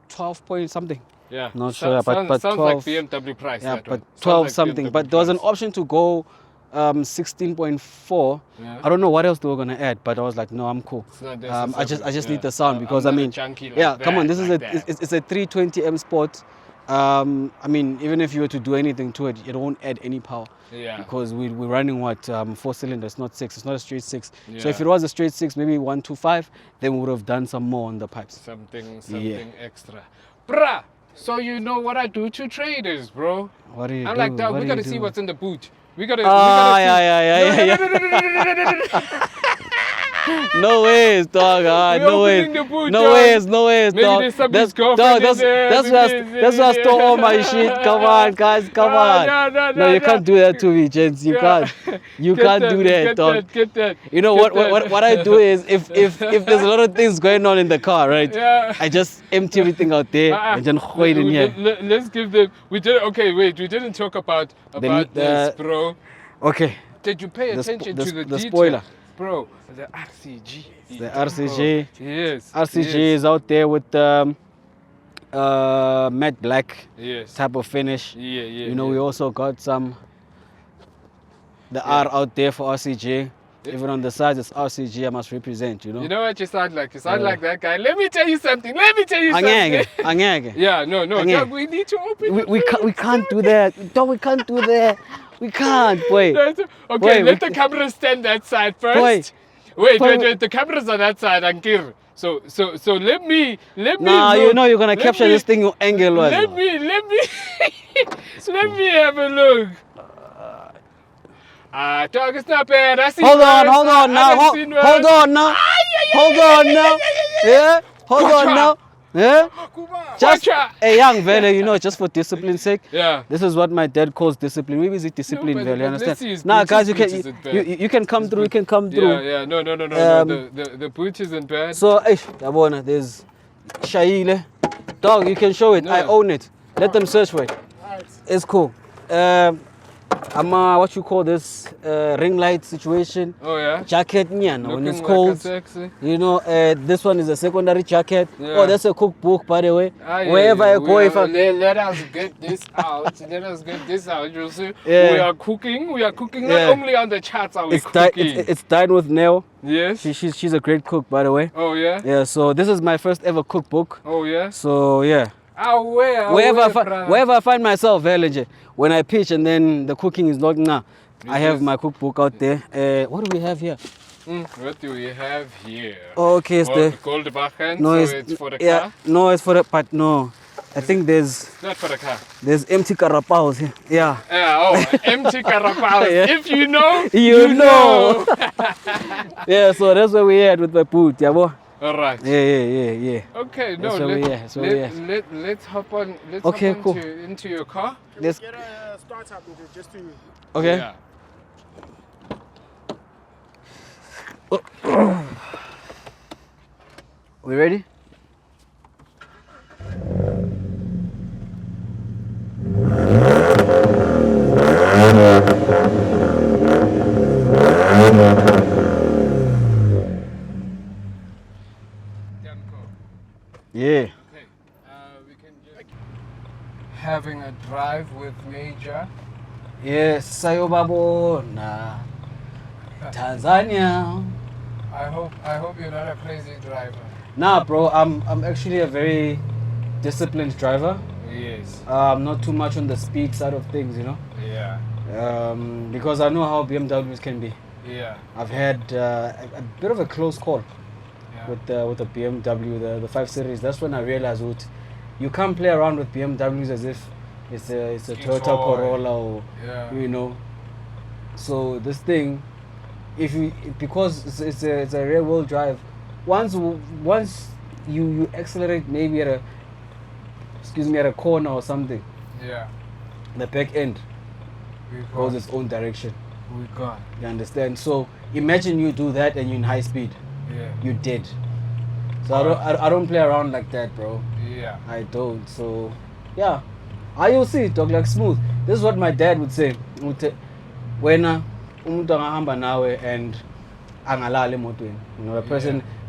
12 point something. Yeah. Not sure, but sounds 12, like BMW price. Yeah, that but one. 12 like something. BMW But there was an price. option to go 16.4. Yeah. I don't know what else they were gonna add, but I was like, no, I'm cool. I just need the sound because I mean, junkie like yeah, that, come on, this like is it's a 320M Sport I mean, even if you were to do anything to it, it won't add any power. Yeah. Because we're running what 4 cylinders, not 6. It's not a straight 6. So if Yeah. it was a straight 6, maybe 125, then we would have done some more on the pipes. Something extra. Bruh, so you know what I do to traders, bro? What do you I'm do? like, dog, What we do gotta you see do? what's in the boot. We gotta Ah, see. yeah. No ways, dog. We're No ways. opening the boot, No dog. ways, Maybe dog. there's somebody's girlfriend in there, That's where I store all my shit. Come on, guys, come on. No, you can't do that to me, gents. You Yeah. can't. You Get can't do that, dog. Get that. You know Get what I do is if there's a lot of things going on in the car, right? Yeah. I just empty everything out there and then throw it in here. Let's give them. We didn't talk about this, bro. Okay. Did you pay The attention to the detail? spoiler. Bro, the RCG. The RCG. Yes. RCG is out there with matte black Yes. type of finish. Yeah. You know, we also got the R out there for RCG. Even on the side, it's RCG. I must represent. You know. You know what you sound like? You sound like that guy. Let me tell you something. Angeke. Yeah, no, Angeke. dog, we need to open. We can't do that. No, we can't do that. We can't. Wait. Okay, Wait, let the camera stand that side first. Wait. The cameras on that side, Ankir. So let me. Nah, look. you know you're gonna Let capture me- this thing your angle was. Let me let me have a look. Dog, it's not bad. I see. Hold on worse. now. I done seen worse. Hold on now. Hold on now. Yeah. Hold on now. Yeah. Just a young vele, you know, just for discipline's sake. Yeah. This is what my dad calls discipline. Maybe it's discipline, but vele. You let's see his understand? Nah, boots. guys, His boots isn't bad. you can come through. You can come through. Yeah. No. The boot isn't bad. So, yabona, there's Shaile. Dog, you can show it. No. I own it. Let them search for it. It's cool. I'm what you call this ring light situation. Oh yeah. Jacket nyana when it's Looking cold. like a sexy. You know, this one is a secondary jacket. Yeah. Oh, that's a cookbook, by the way. Yeah, Wherever I go, if I let us get this out. You see, Yeah. we are cooking. Yeah. Not only on the charts are we it's dyed. cooking. It's dyed with Neo. Yes. She's a great cook, by the way. Oh yeah. Yeah. So this is my first ever cookbook. Oh yeah. So yeah. Wherever I find myself, when I pitch and then the cooking is not I have my cookbook out there. What do we have here? What do we have here? Okay, it's the Goldwagen. no, So it's for the yeah, car. no, it's for the but no. I think there's Not for the car. empty carapaos here. Yeah. Empty carapaos. Yeah. If you know, You know. Yeah, so that's where we at with the boot, yeah, boy. All right. Yeah. Okay, That's where we at, that's where we at. Let's hop on. Let's Okay, hop cool. into your car. Let's, Get a start up just to. okay. Yeah. We ready? Yeah. Okay. We can just having a drive with Major. Yes, sayobabona. Tanzania. I hope you're not a crazy driver. Nah, bro, I'm actually a very disciplined driver. Yes. Not too much on the speed side of things, you know. Yeah. Because I know how BMWs can be. Yeah. I've had a bit of a close call Yeah. with the BMW, the 5 Series. That's when I realized you can't play around with BMWs as if it's a Toyota toy. Corolla or Yeah. you know. So this thing, because it's a rear wheel drive, once you accelerate maybe at a corner or something, Yeah. the back end We goes got. its own direction. We got. You understand? So imagine you do that and you're in high speed, Yeah. you dead. So I don't play around like that, bro. Yeah. I don't. So yeah, you'll see, dog, like smooth. This is what my dad would say. When umuntu angahamba nawe and angalali emotweni. You know, a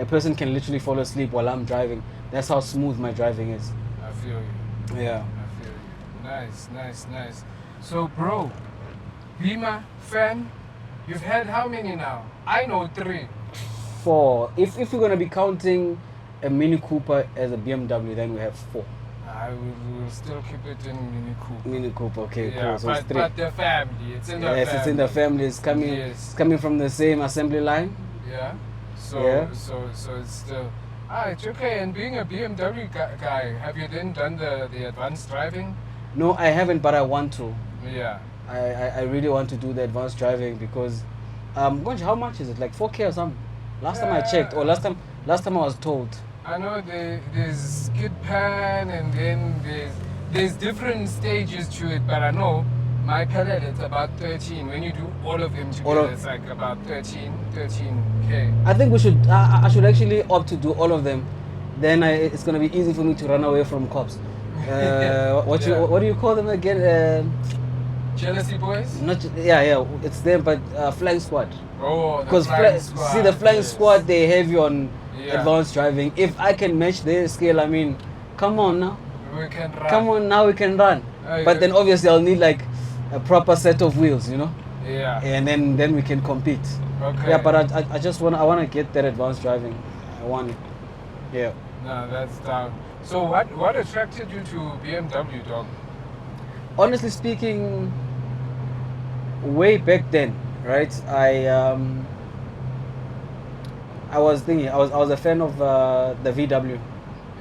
person can literally fall asleep while I'm driving. That's how smooth my driving is. I feel you. Yeah. I feel you. Nice. So, bro, Beamer fan, you've had how many now? I know 3. 4. If we're gonna be counting a Mini Cooper as a BMW, then we have 4. I will still keep it in Mini Cooper. Mini Cooper, okay, Yeah, cool. So it's three. but the family, it's in the Yes, family. it's in the family. It's coming. Yes. It's coming from the same assembly line. Yeah. So Yeah. so it's still. It's okay. And being a BMW guy, have you then done the advanced driving? No, I haven't, but I want to. Yeah. I really want to do the advanced driving because, Gonja, how much is it? Like 4K or something? Last time I checked, or last time I was told. I know there's skid pan and then there's different stages to it, but I know my palette it's about 13. When you do all of them together, it's like about 13K. I think we should. I should actually opt to do all of them. Then it's gonna be easy for me to run away from cops. What do you call them again? Jealousy boys? Yeah, it's them, but flying squad. Oh, because see the flying squad, they have you on advanced driving. If I can match their skill, I mean, come on now. We can run. Come on now, we can run. But then obviously I'll need like a proper set of wheels, you know. Yeah. And then we can compete. Okay. Yeah, but I want to get that advanced driving. I want it. Yeah. No, that's down. So what attracted you to BMW, dog? Honestly speaking, way back then, right? I was thinking I was a fan of the VW,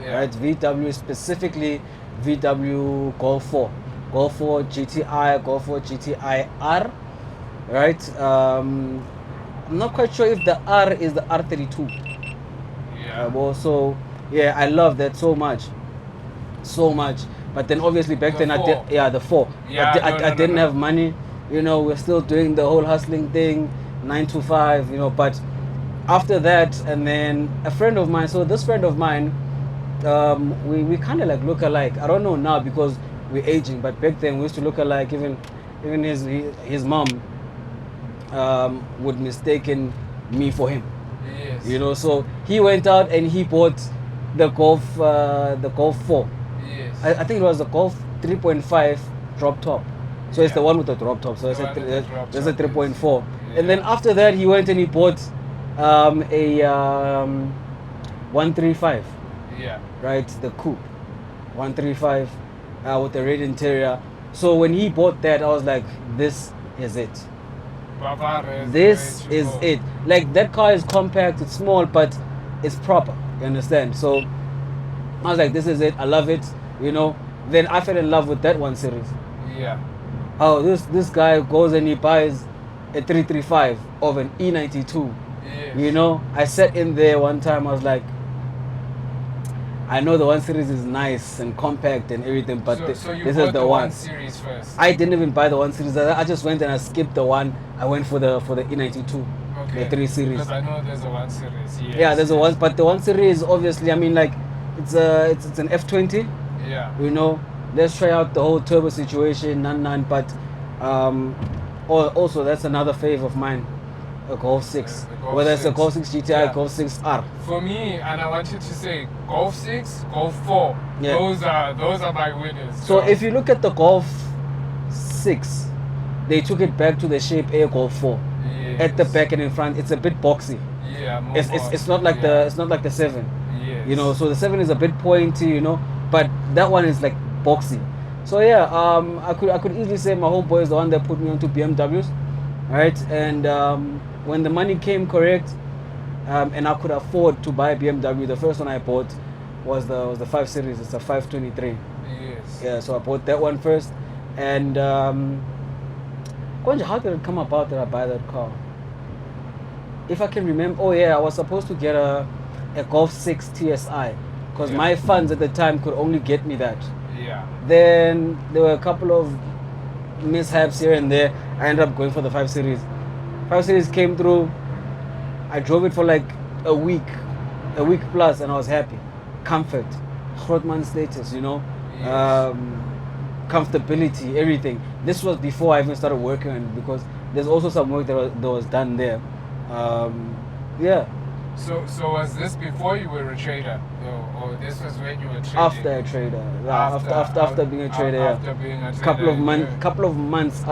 right? VW, specifically VW Golf 4, Golf 4 GTI, Golf 4 GTI R, right? I'm not quite sure if the R is the R32. Yeah. Also, yeah, I love that so much. But then obviously back then the 4. Yeah, I didn't have money. You know, we're still doing the whole hustling thing, 9 to 5. You know, but after that, and then a friend of mine. So this friend of mine, we kind of like look alike. I don't know now because we're aging, but back then we used to look alike. Even his mom would mistaken me for him. Yes. You know, so he went out and he bought the Golf 4. Yes. I think it was the Golf 3.5 drop top. So it's the one with the drop top. So there's a 3.4. Yeah. And then after that, he went and he bought a 135. Yeah. Right, the coupe 135 with the red interior. So when he bought that, I was like, this is it. This is it. Like, that car is compact, it's small, but it's proper. You understand? So I was like, this is it. I love it. You know. Then I fell in love with that 1 Series. Yeah. Oh, this guy goes and he buys a 335 of an E92. Yes. You know, I sat in there one time. I was like, I know the 1 Series is nice and compact and everything, but so you this bought is the the one. 1 Series first. I didn't even buy the 1 Series. I just went and I skipped the one. I went for the E92, Okay. the 3 Series. Because I know there's a 1 Series. Yes. Yeah, there's a one, but the 1 Series obviously. I mean, like, it's an F20. Yeah. You know, let's try out the whole turbo situation, none. But also that's another fave of mine, a Golf 6. Whether it's a Golf 6 GTI, Golf 6 R. For me, and I wanted to say Golf 6, Golf 4. Yeah. Those are my winners. So if you look at the Golf 6, they took it back to the shape A Golf 4. Yes. At the back and in front, it's a bit boxy. Yeah. More It's not like the 7. Yes. You know, so the 7 is a bit pointy, you know, but that one is like boxy. So yeah, I could easily say my homeboy is the one that put me onto BMWs, right? And when the money came correct, and I could afford to buy a BMW, the first one I bought was the 5 Series. It's a 523. Yes. Yeah, so I bought that one first, and Konja, how did it come about that I buy that car? If I can remember, oh yeah, I was supposed to get a Golf 6 TSI because my funds at the time could only get me that. Yeah. Then there were a couple of mishaps here and there. I ended up going for the 5 Series. 5 Series came through. I drove it for like a week plus, and I was happy. Comfort, Grootman status, you know, Yes. comfortability, everything. This was before I even started working on it because there's also some work that was done there. Yeah. So was this before you were a trader, or this was when you were trading? After a trader, after being a trader, after being a trader, couple of months.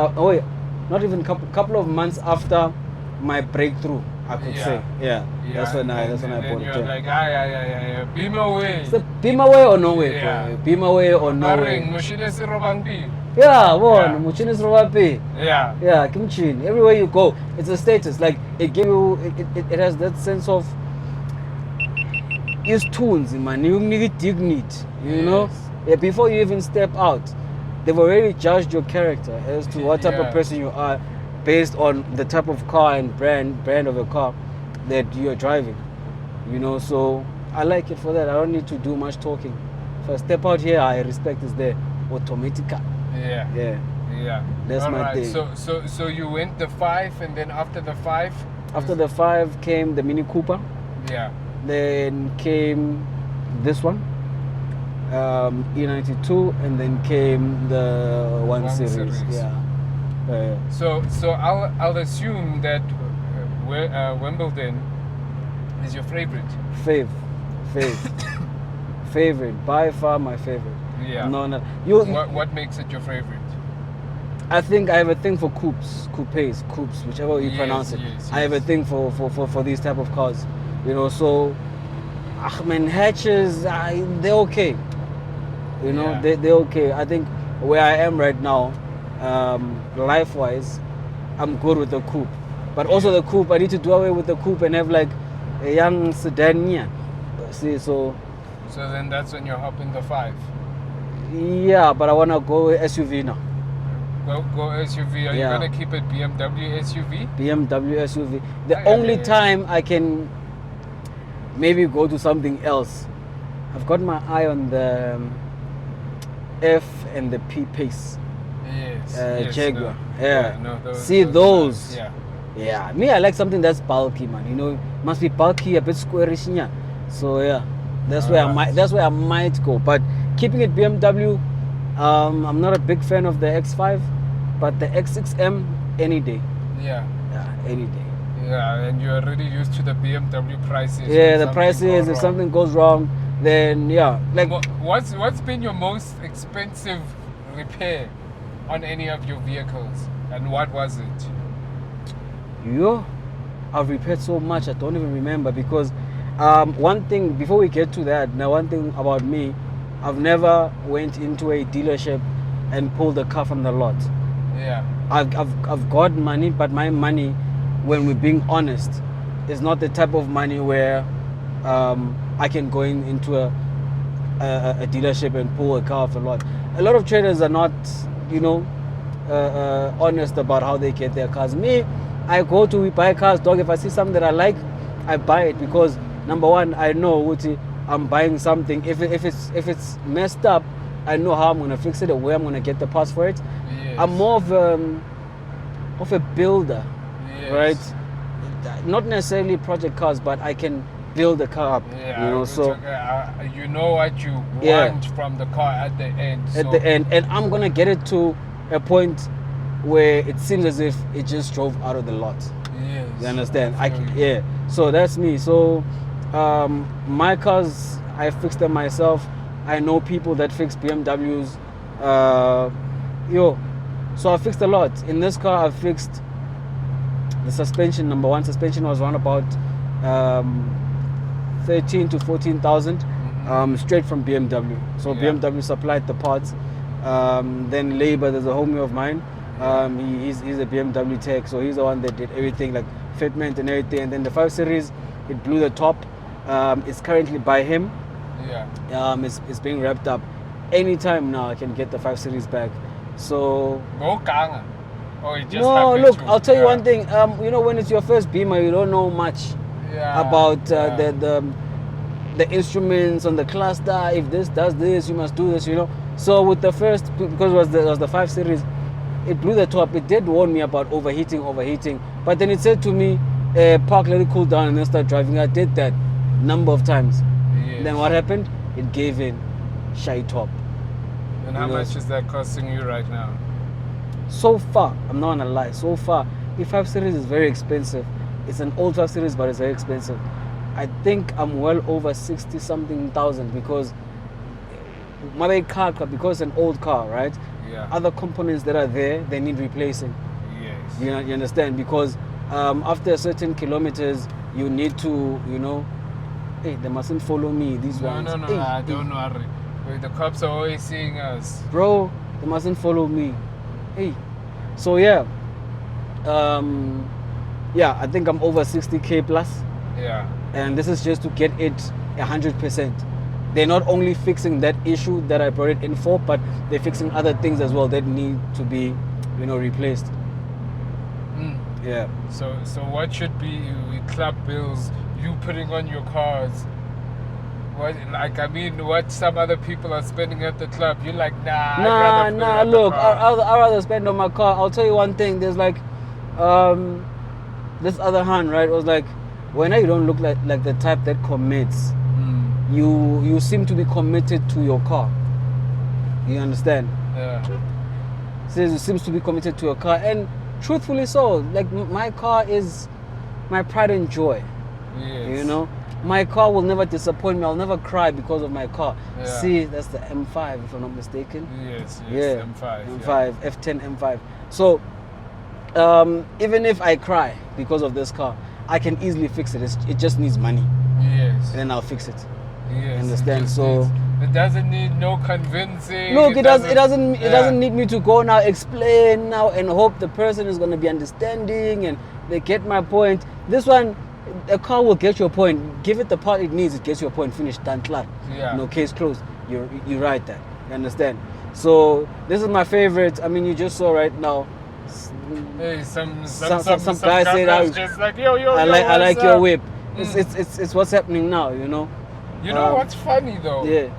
Not even couple of months after my breakthrough, I could say. Yeah. That's when I bought you're it. like, yeah. Beam away. It's the beam away or no way, Yeah. bro. Beam away or no way. Yeah. Yeah, one. Muchini Srovapi. Yeah. Yeah, kimchi. Everywhere you go, it's a status. Like it give you, it has that sense of. Use tunes, man. You need dignity. You know. Yes. Yeah, before you even step out, they've already judged your character as to what type of person you are, based on the type of car and brand of a car that you are driving. You know, so I like it for that. I don't need to do much talking. If I step out here, I respect is there. Automatica. Yeah. Yeah. That's my Alright, thing. So you went the 5, and then after the 5? After the 5 came the Mini Cooper. Yeah. Then came this one, E92, and then came the 1 series. Yeah. So I'll assume that Wimbledon is your favorite. Favorite, by far my favorite. Yeah. No. What makes it your favorite? I think I have a thing for coupes, whichever you pronounce it. Yes. I have a thing for these type of cars. You know, so hatches, they're okay. You know, Yeah. they're okay. I think where I am right now, life-wise, I'm good with the coupe. But also the coupe, I need to do away with the coupe and have like a young sedan. See, so then that's when you hop in the 5. yeah, but I wanna go SUV now. Go SUV. Are Yeah. you gonna keep it BMW SUV? BMW SUV. The Yeah, only yeah. time I can maybe go to something else, I've got my eye on the F and the P Pace. Yes. Jaguar. No. Yeah. No, See those. Yeah. Yeah, me, I like something that's bulky, man. You know, must be bulky, a bit squarish. Yeah. So yeah, that's where I might go. But keeping it BMW, I'm not a big fan of the X5, but the X6M any day. Yeah. Yeah, any day. Yeah, and you're already used to the BMW prices. Yeah, when the something prices. goes If wrong. something goes wrong, then yeah, like What's been your most expensive repair on any of your vehicles, and what was it? I've repaired so much I don't even remember, because one thing before we get to that, now one thing about me, I've never went into a dealership and pulled a car from the lot. Yeah. I've got money, but my money, when we're being honest, is not the type of money where I can go into a dealership and pull a car off the lot. A lot of traders are not, honest about how they get their cars. Me, I go to buy cars, dog. If I see something that I like, I buy it, because number one, I know I'm buying something. If it's messed up, I know how I'm gonna fix it or where I'm gonna get the parts for it. Yes. I'm more of a builder, Yes. right? Not necessarily project cars, but I can build a car up. Yeah. So you know what you Yeah. want from the car at the end. at the end, and I'm gonna get it to a point where it seems as if it just drove out of the lot. Yes. You understand? Definitely. Yeah. So that's me. So my cars, I fix them myself. I know people that fix BMWs. So I fixed a lot. In this car, I fixed the suspension. Number one, suspension was around about 13 to 14,000, straight from BMW. So Yeah. BMW supplied the parts. Then Labor, there's a homie of mine. He's a BMW tech, so he's the one that did everything, like fitment and everything. And then the 5 Series, it blew the top. It's currently by him. Yeah. It's being wrapped up. Anytime now, I can get the 5 Series back. So Go Kanga. Oh, it just no, happened look, to- I'll tell you yeah. one thing. When it's your first Beamer, you don't know much Yeah. about Yeah. the instruments on the cluster. If this does this, you must do this. So with the first, because it was the 5 Series, it blew the top. It did warn me about overheating. But then it said to me, park, let it cool down, and then start driving. I did that number of times. Yes. Then what happened? It gave in. Shy top. And how you know. much is that costing you right now? So far, I'm not gonna lie, so far, the 5 Series is very expensive. It's an old 5 Series, but it's very expensive. I think I'm well over 60 something thousand, because my car, because it's an old car, right? Yeah. Other components that are there, they need replacing. Yes. You understand? Because after certain kilometers, you need to, you know, hey, they mustn't follow me. These ones. No, Hey, don't worry. Wait, the cops are always seeing us. bro, they mustn't follow me. Hey, so yeah, yeah, I think I'm over 60K plus, Yeah. and this is just to get it 100%. They're not only fixing that issue that I brought it in for, but they're fixing other things as well that need to be, you know, replaced. Mm. Yeah. So what should be club bills you putting on your cars? What, like, I mean, what some other people are spending at the club, you're like, nah, I'd rather put it at the Look, car. I'd rather spend on my car. I'll tell you one thing. There's like, this other hand, right? Was like, when you don't look like the type that commits. You seem to be committed to your car. You understand? Yeah. Says it seems to be committed to your car, and truthfully so. Like my car is my pride and joy. Yes. You know, my car will never disappoint me. I'll never cry because of my car. Yeah. See, that's the M5, if I'm not mistaken. Yes. Yeah, M5. M5, F10, M5. So, even if I cry because of this car, I can easily fix it. It just needs money, Yes. and then I'll fix it. Yes. Understand? It So- it doesn't need no convincing. Look, it doesn't yeah. need me to go now explain now and hope the person is going to be understanding and they get my point. This one, a car will get your point. Give it the part it needs, it gets your point. Finished, done, clap. Yeah. No, case closed. You write that. You understand? So this is my favorite. I mean, you just saw right now. Hey, some guy said, guys just like, yo, I like what's your up? whip. It's what's happening now. You know. You know what's funny though? Yeah.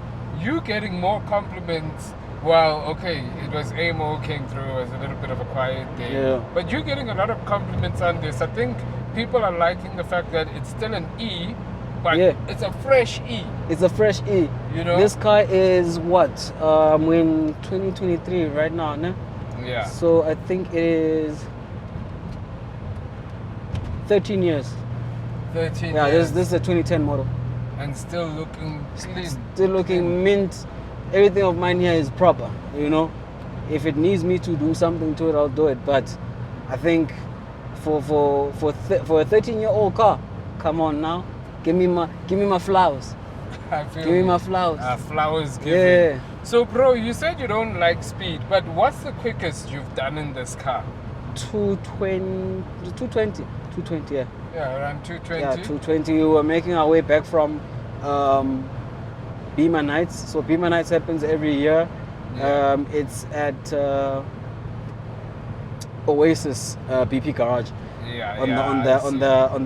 You getting more compliments. Well, okay, it was Amo came through, it was a little bit of a quiet day. Yeah. But you're getting a lot of compliments on this. I think people are liking the fact that it's still an E, but Yeah. it's a fresh E. It's a fresh E. You know? This car is what? In 2023 right now, no? Yeah. So I think it is 13 years. 13 Yeah, years. this is a 2010 model. And still looking clean. Still looking mint. Everything of mine here is proper, you know. If it needs me to do something to it, I'll do it. But I think for a 13-year-old car, come on now, give me my flowers. I feel Give me you. my flowers. Flowers given. Yeah. So, bro, you said you don't like speed, but what's the quickest you've done in this car? 220, yeah. Yeah, around 220. Yeah, 220. We were making our way back from Beamer Nights. So Beamer Nights happens every year. Yeah. It's at Oasis BP Garage Yeah, on yeah,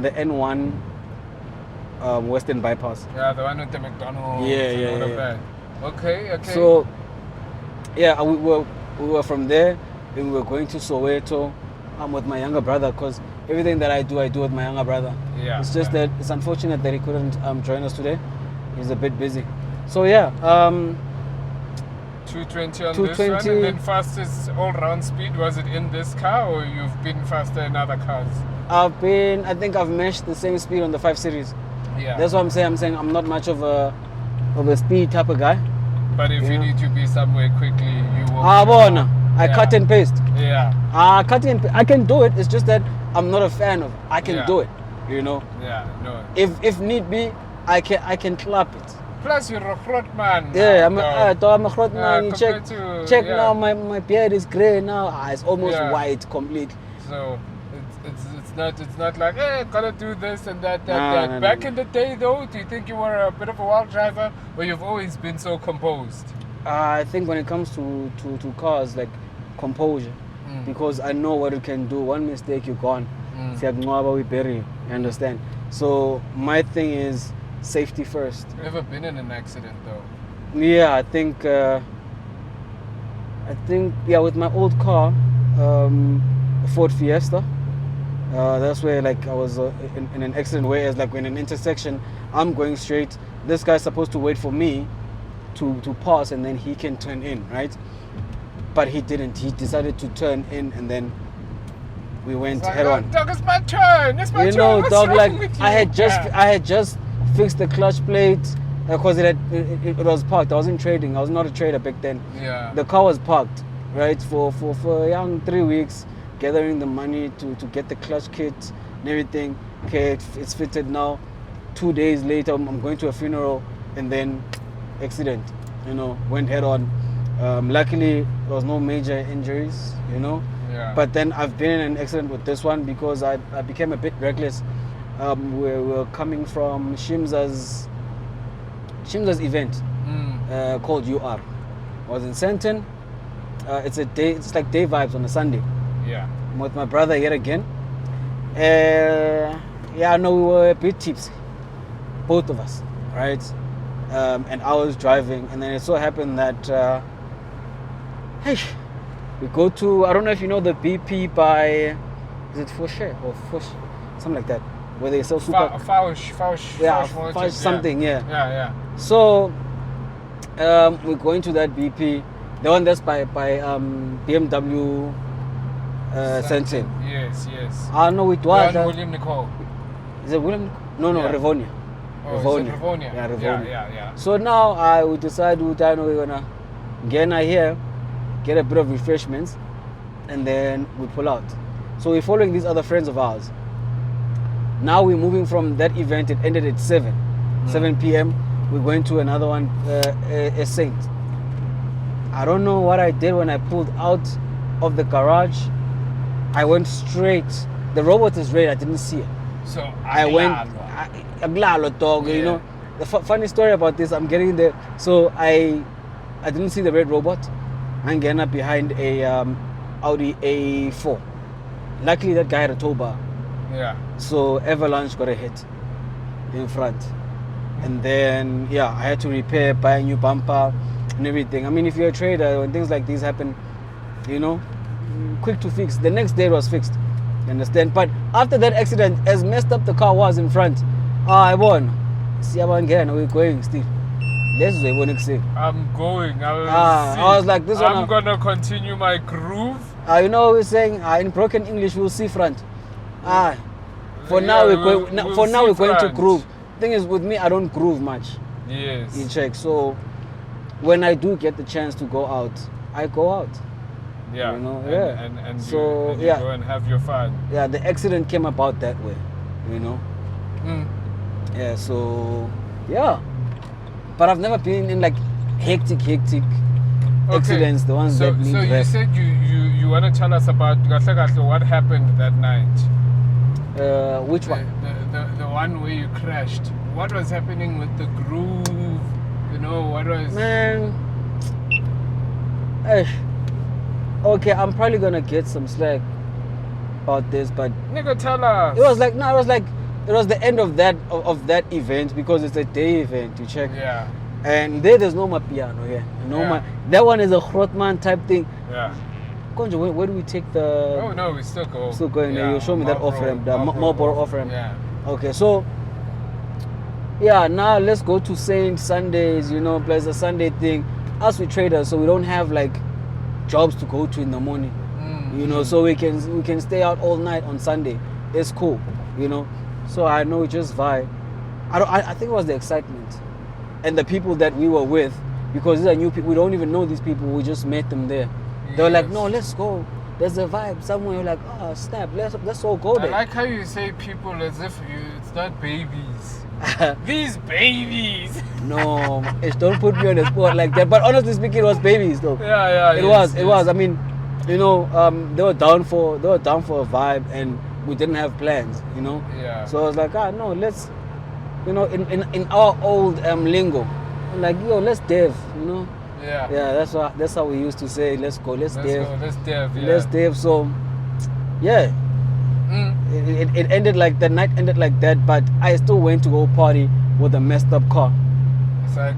the N1 Western Bypass. Yeah, the one with the McDonald's. Yeah, and yeah, all of yeah. that. Okay. So yeah, we were from there, and we were going to Soweto. I'm with my younger brother because everything that I do with my younger brother. Yeah. It's just that it's unfortunate that he couldn't join us today. He's a bit busy. So yeah, 220 on this 220. one, and then fastest all-round speed, was it in this car or you've been faster in other cars? I think I've matched the same speed on the 5 Series. Yeah. That's what I'm saying. I'm saying I'm not much of a speed type of guy. But if you Yeah. need to be somewhere quickly, you will. I cut and paste. Yeah. I can do it. It's just that I'm not a fan of it. I can Yeah. do it, you know. Yeah, no. If need be, I can clap it. Plus, you're a front man. Yeah, now, I'm a hot man. You check compared to- yeah. now. My beard is grey now. It's almost Yeah. white completely. So it's not like, hey, gotta do this and that. No. Back in the day, though, do you think you were a bit of a wild driver, or you've always been so composed? I think when it comes to cars, like composure, because I know what it can do. One mistake, you're gone. We bury you. You understand? So my thing is safety first. Ever been in an accident, though? Yeah, I think with my old car, Ford Fiesta. That's where like I was in an accident where it's like in an intersection, I'm going straight. This guy's supposed to wait for me to pass and then he can turn in, right? But he didn't. He decided to turn in and then we went It's like, head "Oh, on. dog, it's my turn. It's my You turn. know, What's dog, wrong like with you?" I had Yeah. just fixed the clutch plate because it was parked. I wasn't trading. I was not a trader back then. Yeah. The car was parked, right, for a young 3 weeks. gathering the money to get the clutch kit and everything. Okay, it's fitted now. 2 days later, I'm going to a funeral, and then accident. You know, went head on. Luckily, there was no major injuries. You know. Yeah. But then I've been in an accident with this one because I became a bit reckless. We're coming from Shimza's event called UR. I was in Senton. It's like day vibes on a Sunday. Yeah. I'm with my brother yet again. Yeah, no, we were a bit tipsy, both of us, right? And I was driving, and then it so happened that we go to, I don't know if you know the BP by, is it Foshe or Fosh, something like that, where they sell super. Fausch something, yeah. Yeah. So we're going to that BP, the one that's by BMW Sentin. Yes. I know it was. William Nicole. Is it William? No, Yeah. Rivonia. Oh, is it Rivonia? Yeah, Rivonia. Yeah. So now we decide we're gonna get here, get a bit of refreshments, and then we pull out. So we're following these other friends of ours. Now we're moving from that event. It ended at 7 p.m. We're going to another one, a Saint. I don't know what I did when I pulled out of the garage. I went straight. The robot is red. I didn't see it. So I went. Dog. You know, the funny story about this. I'm getting there. So I didn't see the red robot. I'm getting up behind a Audi A4. Luckily, that guy had a tow bar. Yeah. So Avalanche got a hit in front. And then, yeah, I had to repair, buy a new bumper and everything. I mean, if you're a trader, when things like these happen, you know, quick to fix. The next day it was fixed. You understand? But after that accident, as messed up the car was in front, I won. See, we're going still. Let's go. I'm going. I was like, this one. I'm gonna continue my groove. You know, we're saying in broken English, we'll see front. For now, we're going to groove. Thing is, with me, I don't groove much. Yes. You check. So when I do get the chance to go out, I go out. Yeah. You know. And so you go and have your fun. Yeah. The accident came about that way. You know. Yeah. So yeah. But I've never been in like hectic accidents. The ones that need So you rest. said you want to tell us about what happened that night. Which one? The one where you crashed. What was happening with the groove? You know, what was... Man. Okay, I'm probably gonna get some slack about this, but Nigga, tell us. it was the end of that event because it's a day event, you check. Yeah. And there's no piano, yeah. That one is a Grootman type thing. Yeah. Konjo, where do we take the... Oh no, we still go. Still going there. You show me that off-ramp, the Marlboro Marlboro off-ramp. Yeah. Okay, so yeah, now let's go to Saint Sundays, you know, plus the Sunday thing. Us we traders, so we don't have like jobs to go to in the morning. You know, so we can stay out all night on Sunday. It's cool, you know. So I know we just vibe. I think it was the excitement and the people that we were with, because these are new people. We don't even know these people. We just met them there. They were like, no, let's go. There's a vibe somewhere. We're like, oh snap, let's all go there. I like how you say people as if it's not babies. These babies. No, don't put me on the spot like that. But honestly speaking, it was babies though. Yeah. It was. I mean, you know, they were down for a vibe, and we didn't have plans. You know. Yeah. So I was like, no, let's, you know, in our old lingo, I'm like, yo, let's dev. You know. Yeah. Yeah. That's how we used to say, let's go, let's dev. Let's dev. Yeah. Let's dev. So, yeah. It ended like the night ended like that, but I still went to go party with a messed up car. It's like,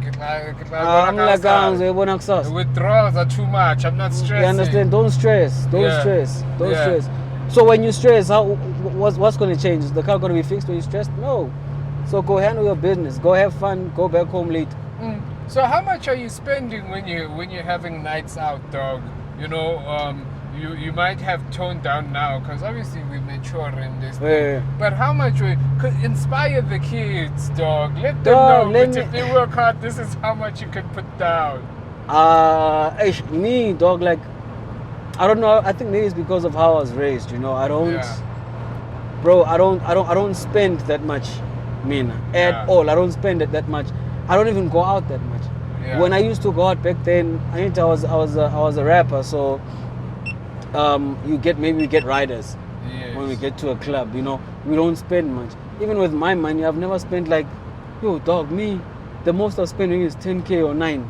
I'm like, the withdrawals are too much. I'm not stressing. You understand? Don't stress. Don't stress. So when you stress, what's going to change? Is the car going to be fixed when you stress? No. So go handle your business. Go have fun. Go back home late. So how much are you spending when you're having nights out, dog? You know, you might have toned down now because obviously we mature in this thing. But how much could inspire the kids, dog? Let them know that if they work hard, this is how much you can put down. Me, dog, like I don't know. I think maybe it's because of how I was raised. You know, I don't, Yeah. bro. I don't spend that much, at Yeah. all. I don't spend it that much. I don't even go out that much. Yeah. When I used to go out back then, I was a rapper. So, we get riders Yes. when we get to a club. You know, we don't spend much. Even with my money, I've never spent like, yo, dog, me. The most I've spent is 10K or 9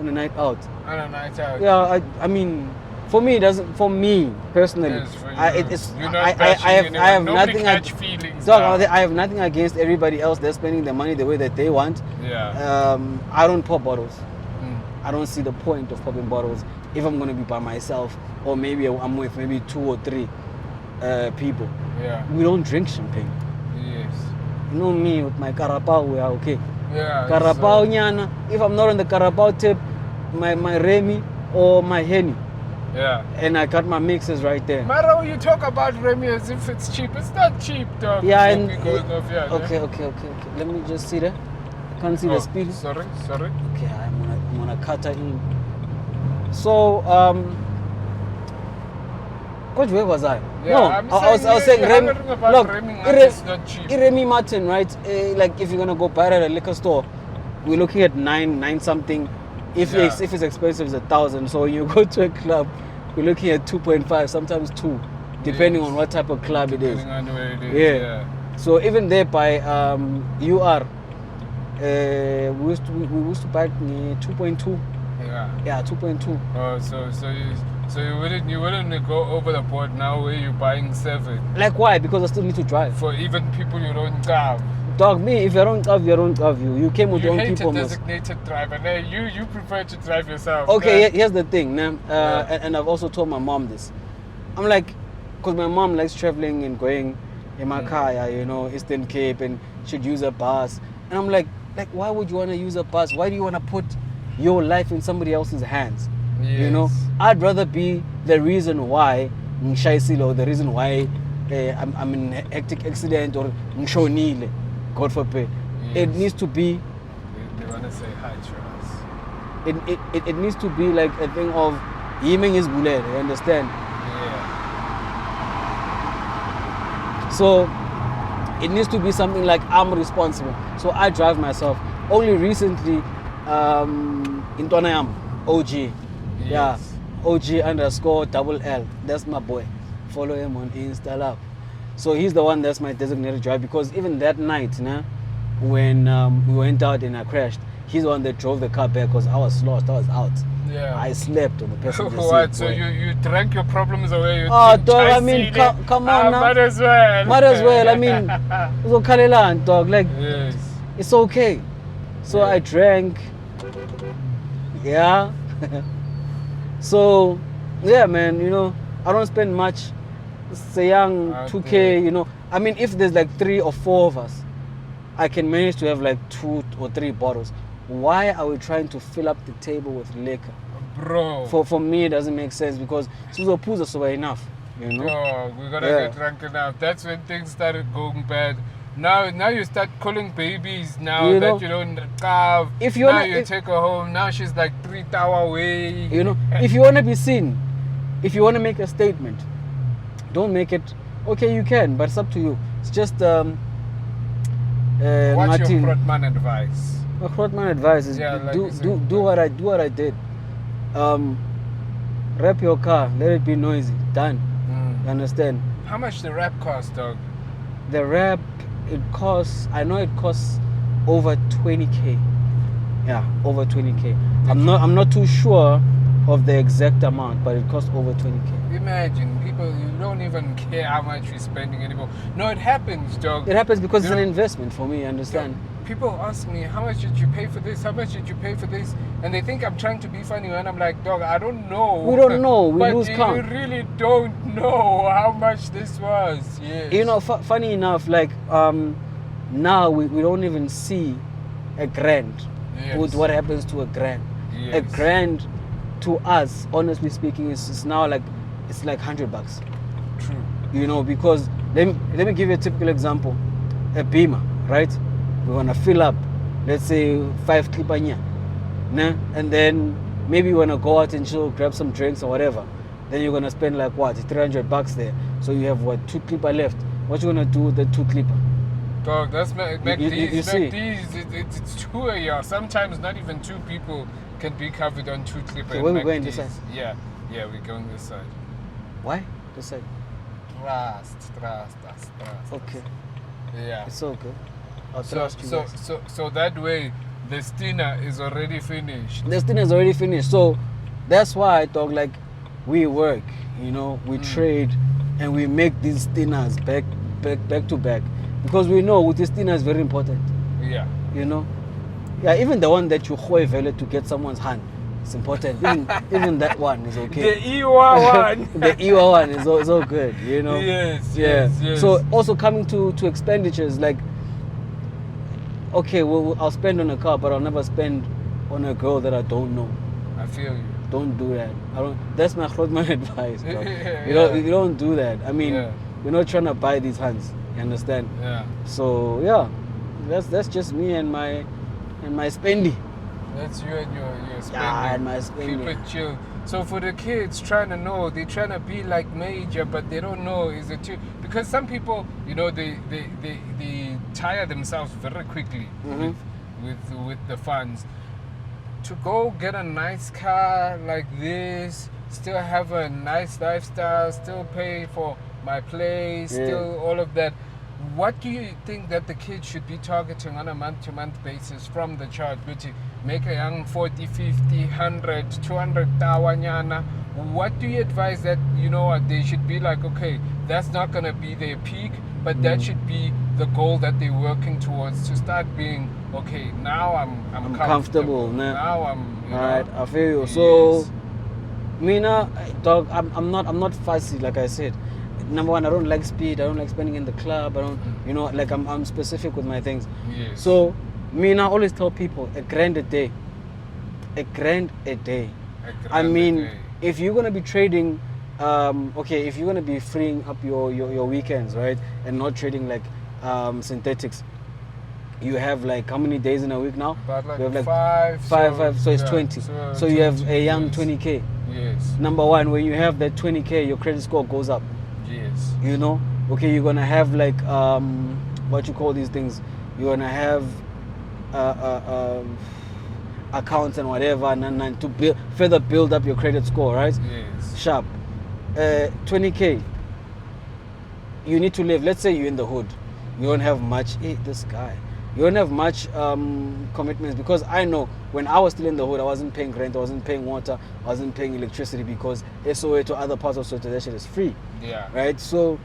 on a night out. On a night out. Yeah, I mean, for me, it doesn't. For me personally, Yes, for you. You're not I bashing have anyone. Nobody nothing. catch feelings Dog, now. I have nothing against everybody else. They're spending their money the way that they want. Yeah. I don't pop bottles. Mm. I don't see the point of popping bottles if I'm gonna be by myself or maybe I'm with maybe 2 or 3 people. Yeah. We don't drink champagne. Yes. You know me with my carabao, we are okay. Yeah. Carabao nyana. If I'm not on the carabao tip, my Remy or my Henny, Yeah. and I got my mixes right there. Maro, you talk about Remy as if it's cheap. It's not cheap, dog. Yeah, Don't and be going off, yeah. okay. Let me just see that. Can't see the speed. Sorry. Okay, I'm gonna cut her in. So where was I? Yeah, no, I'm I was saying saying you're Remy. wondering about Look, Remy Martin is not cheap. Remy Martin, right? Like if you're gonna go buy it at a liquor store, we're looking at nine something. If Yeah. it's expensive, it's 1,000. So when you go to a club, we're looking at 2.5, sometimes 2, depending Yes. on what type of club it is. Depending on where it is. Yeah. Yeah. So even there by UR, we used to buy it 2.2. Yeah. Yeah, 2.2. Oh, so you wouldn't go over the board now where you're buying 7 Like why? Because I still need to drive. for even people you don't have. Dog, me, if I don't have you, I don't have you. You came with You your own hate people. a Must. designated driver. Now you prefer to drive yourself. Okay, nah. here's the thing, nah, Yeah. and I've also told my mom this. I'm like, because my mom likes traveling and going in my car, yeah, you know, Eastern Cape, and she'd use a bus. And I'm like, why would you want to use a bus? Why do you want to put your life in somebody else's hands? You know, Yes. I'd rather be the reason why or the reason why I'm in a hectic accident or ngishonile, God forbid. It Yes. needs to be They want to say hi to us. it needs to be like a thing of yiming is bullet, you understand? Yeah. So it needs to be something like I'm responsible. So I drive myself. Only recently, in Tonayam, OG. Yeah, Yes. OG_LL. That's my boy. Follow him on Insta Lab. So he's the one that's my designated driver, because even that night, nah, when we went out and I crashed, he's the one that drove the car back because I was lost. I was out. Yeah. I slept on the passenger seat. What? So boy. you drank your problems away? You Oh, drink dog, chai I mean, seed, come on now. Might as well. Might as well. I mean, uzokhalela, dog. Like, Yes. it's okay. So Yeah. I drank. Yeah. So, yeah, man, you know, I don't spend much. It's a young Okay. 2K, you know. I mean, if there's like 3 or 4 of us, I can manage to have like 2 or 3 bottles. Why are we trying to fill up the table with liquor? Bro. For me, it doesn't make sense, because Suzopuza so enough, you know. Oh, we gotta Yeah. get drunk enough. That's when things started going bad. Now you start calling babies now You that know, you don't carve. if you're now not- you if- take her home. Now she's like 3 hours away. You know, if you want to be seen, if you want to make a statement, don't make it. Okay, you can, but it's up to you. It's just What's Martin. your Frotman advice? My Frotman advice is Yeah, like do you said. what I did. Wrap your car, let it be noisy. Done. You understand? How much the rap cost, dog? The wrap, it costs. I know it costs over 20K. Yeah, over 20K. I'm not too sure of the exact amount, but it costs over 20K. Imagine people, you don't even care how much you're spending anymore. No, it happens, dog. It happens because it's You an know- investment for me. Understand? People ask me, how much did you pay for this? How much did you pay for this? And they think I'm trying to be funny, and I'm like, dog, I don't know. We don't know. We but lose you count. really don't know how much this was. Yes. You know, funny enough, like now we don't even see a grand Yes. with what happens to a grand. A Yes. grand to us, honestly speaking, is now like it's like $100. True. You know, because let me give you a typical example. A Beamer, right? We wanna fill up, let's say 5 clipanya, nah? And then maybe we wanna go out and chill, grab some drinks or whatever. then you're gonna spend like what, $300 there. So you have what, 2 clipper left. What you gonna do with the 2 clipper? Dog, that's You see? it's 2 a year. Sometimes not even 2 people can be covered on 2 clipper. Okay, where we going this side? Yeah, we're going this side. Why? This side. Trust. Okay. Yeah. It's all good. I'll So, trust you guys. so that way, the stinner is already finished. This thing is already finished. So that's why I talk like we work, you know, we trade and we make these thinners back to back. Because we know with this thinner is very important. Yeah. You know? Yeah, even the one that you value to get someone's hand. It's important. Even that one is okay. The Iwa one. The Iwa one is all good, you know? Yes. So also coming to expenditures, like, okay, well, I'll spend on a car, but I'll never spend on a girl that I don't know. I feel you. Don't do that. That's my Grootman advice, bro. Yeah. You don't do that. I mean, Yeah. we're not trying to buy these hands. You understand? Yeah. So yeah, that's just me and my spendy. That's you and your spending. Yeah, and my spending. Keep it chill. So for the kids trying to know, they're trying to be like Major, but they don't know is it too, because some people, you know, they tire themselves very quickly with the funds. To go get a nice car like this, still have a nice lifestyle, still pay for my place, still all of that. What do you think that the kids should be targeting on a month-to-month basis from the chart? Which make a young 40, 50, 100, 200 tawanyana. What do you advise that, you know what, they should be like, okay, that's not going to be their peak, but that should be the goal that they're working towards to start being, okay, now I'm comfortable. Nah. Now I'm, you know. Alright, I feel you. So, Yes. Mina, dog, I'm not fussy, like I said. Number one, I don't like speed. I don't like spending in the club. I don't, you know, like I'm specific with my things. Yes. So, Mina, I always tell people, $1,000 a day. $1,000 a day. I mean, if you're gonna be trading, okay, if you're gonna be freeing up your weekends, right, and not trading like synthetics, you have like how many days in a week now? About like you have like five, so it's yeah, 20. so So you have 20, a young yes. 20K. Yes. Number one, when you have that 20K, your credit score goes up. Yes. You know, okay, you're gonna have like what you call these things. You're gonna have accounts and whatever, and to further build up your credit score, right? Yes. Sharp. 20K. You need to live. Let's say you're in the hood. You don't have much. Hey, this guy. You don't have much commitments, because I know when I was still in the hood, I wasn't paying rent, I wasn't paying water, I wasn't paying electricity, because SOA to other parts of Soweto, that shit is free. Yeah. Right? So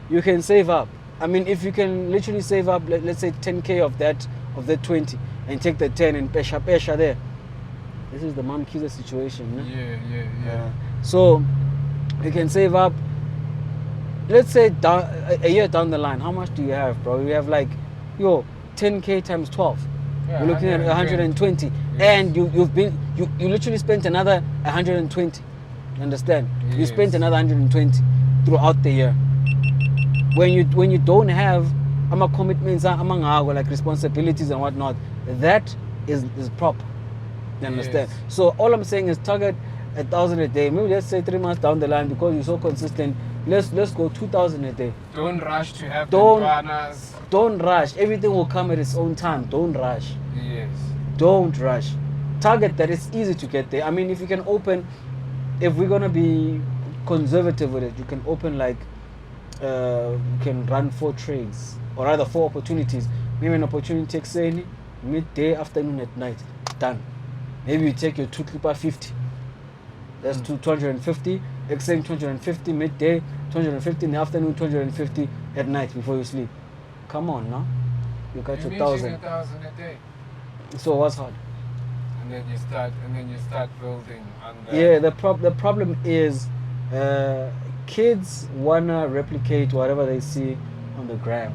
you can save up. I mean, if you can literally save up, let's say 10K of that 20, and take the 10 and pesha there. This is the Mom Kiza situation. No? Yeah. So you can save up, let's say a year down the line. How much do you have, bro? You have like, 10K times 12. Yeah, You're looking at 120. Yes. And you literally spent another 120. You understand? You Yes. spent another 120 throughout the year. When you don't have commitments, like responsibilities and whatnot, that is proper. You understand? Yes. So all I'm saying is target 1,000 a day. Maybe let's say 3 months down the line, because you're so consistent, let's go 2,000 a day. Don't rush to have Don't- the bananas. Don't rush. Everything will come at its own time. Don't rush. Yes. Don't rush. Target that it's easy to get there. I mean, if you can open, if we're gonna be conservative with it, you can open like, you can run 4 trades, or rather 4 opportunities. Maybe an opportunity takes any midday, afternoon, at night. Done. Maybe you take your 2 clipper 50. That's 250. Exchange 250 midday, 250 in the afternoon, 250 at night before you sleep. Come on now. You got your 1,000. 1,000 a day. So what's hard? And then you start building on that. Yeah, the problem is kids wanna replicate whatever they see on the gram.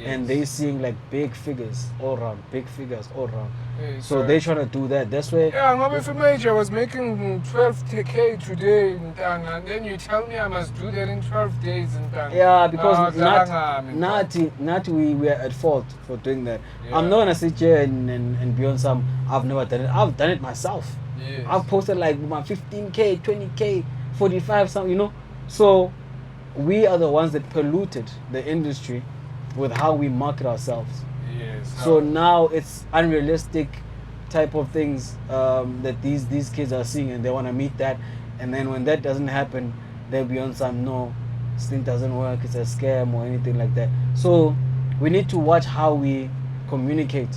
And they seeing like big figures all around. Hey, So they trying to do that. That's where Yeah, I'm if a major was making 12K today in Tanga, and then you tell me I must do that in 12 days in Tanga. Yeah, because Zalanga, not we are at fault for doing that. Yeah. I'm not gonna sit here and be on some. I've never done it. I've done it myself. Yes. I've posted like my 15K, 20K 45 something, you know. So we are the ones that polluted the industry with how we market ourselves. Yes. So now it's unrealistic type of things that these kids are seeing, and they want to meet that. And then when that doesn't happen, they'll be on some, no, this thing doesn't work, it's a scam or anything like that. So we need to watch how we communicate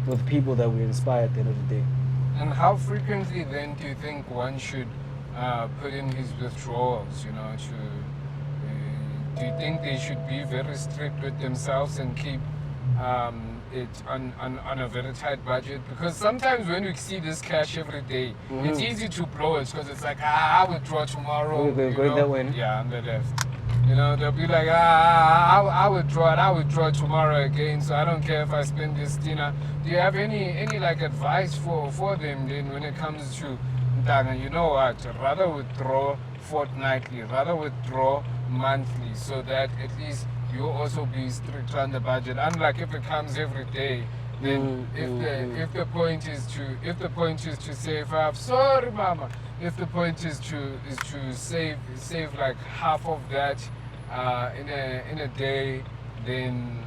with people that we inspire at the end of the day. And how frequently then do you think one should put in his withdrawals? You know, do you think they should be very strict with themselves and keep it on a very tight budget? Because sometimes when we see this cash every day, it's easy to blow it because it's like, I withdraw tomorrow. We're going that way, no? Yeah, on the left. You know, they'll be like, I withdraw tomorrow again, so I don't care if I spend this dinner. Do you have any like advice for them then when it comes to Ntanga? You know what, rather withdraw fortnightly, rather withdraw monthly, so that at least you also be strict on the budget. Unlike if it comes every day, then if the point is to save up, sorry mama, if the point is to save like half of that in a day, then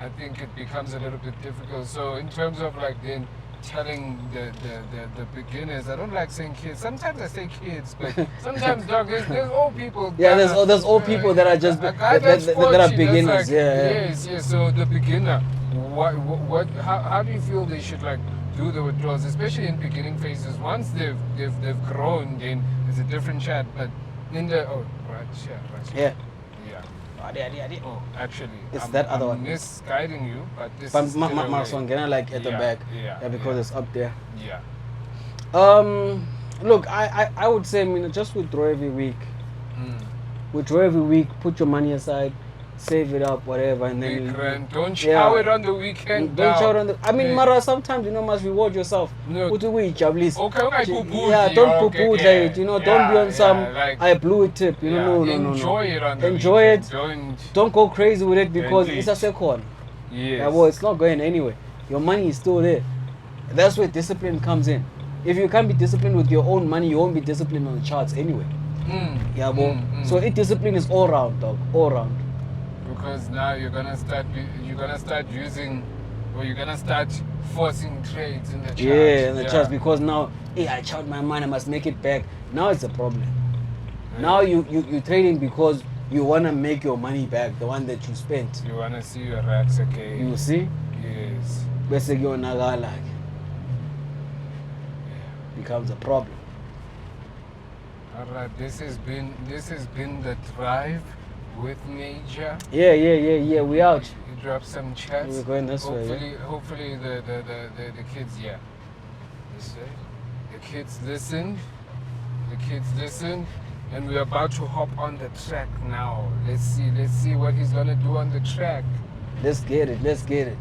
I think it becomes a little bit difficult. So in terms of like then telling the beginners, I don't like saying kids. Sometimes I say kids, but sometimes dog, there's old people. Yeah, there's old people that are just that are beginners. Like, yes. So the beginner, how do you feel they should like do the withdrawals, especially in beginning phases? Once they've grown, then it's a different chat. But in the Yeah. Oh, actually, it's that other one. I'm misguiding you, but this But is still away. like at the back. Yeah, because it's up there. Yeah. Look, I would say, I mean, just withdraw every week. Withdraw every week. Put your money aside, save it up, whatever, and then don't shower it on the weekend. Don't shower on the. I mean, Mara, sometimes you must reward yourself. No. Put away, please. Okay, yeah, don't poo it. You know, don't be on some like, I blew it tip. You know, no. Enjoy it on the Enjoy weekend. it. Don't go crazy with it because Indeed. it's a second. Yes. Yeah, well, it's not going anywhere. Your money is still there. That's where discipline comes in. If you can't be disciplined with your own money, you won't be disciplined on the charts anyway. Yeah, well, so discipline is all round, dog, all round. Because now you're gonna start using, or you're gonna start forcing trades in the charts. Yeah, in the charts, because now, hey, I charged my money, I must make it back. Now it's a problem. Yeah. Now you're trading because you wanna make your money back, the one that you spent. You wanna see your racks again. You see? Yes. Becomes a problem. Alright, this has been the drive with Major. Yeah. We out. You drop some chats. We're going this way. Yeah? Hopefully the kids, yeah. This way. The kids listen. And we're about to hop on the track now. Let's see what he's gonna do on the track. Let's get it.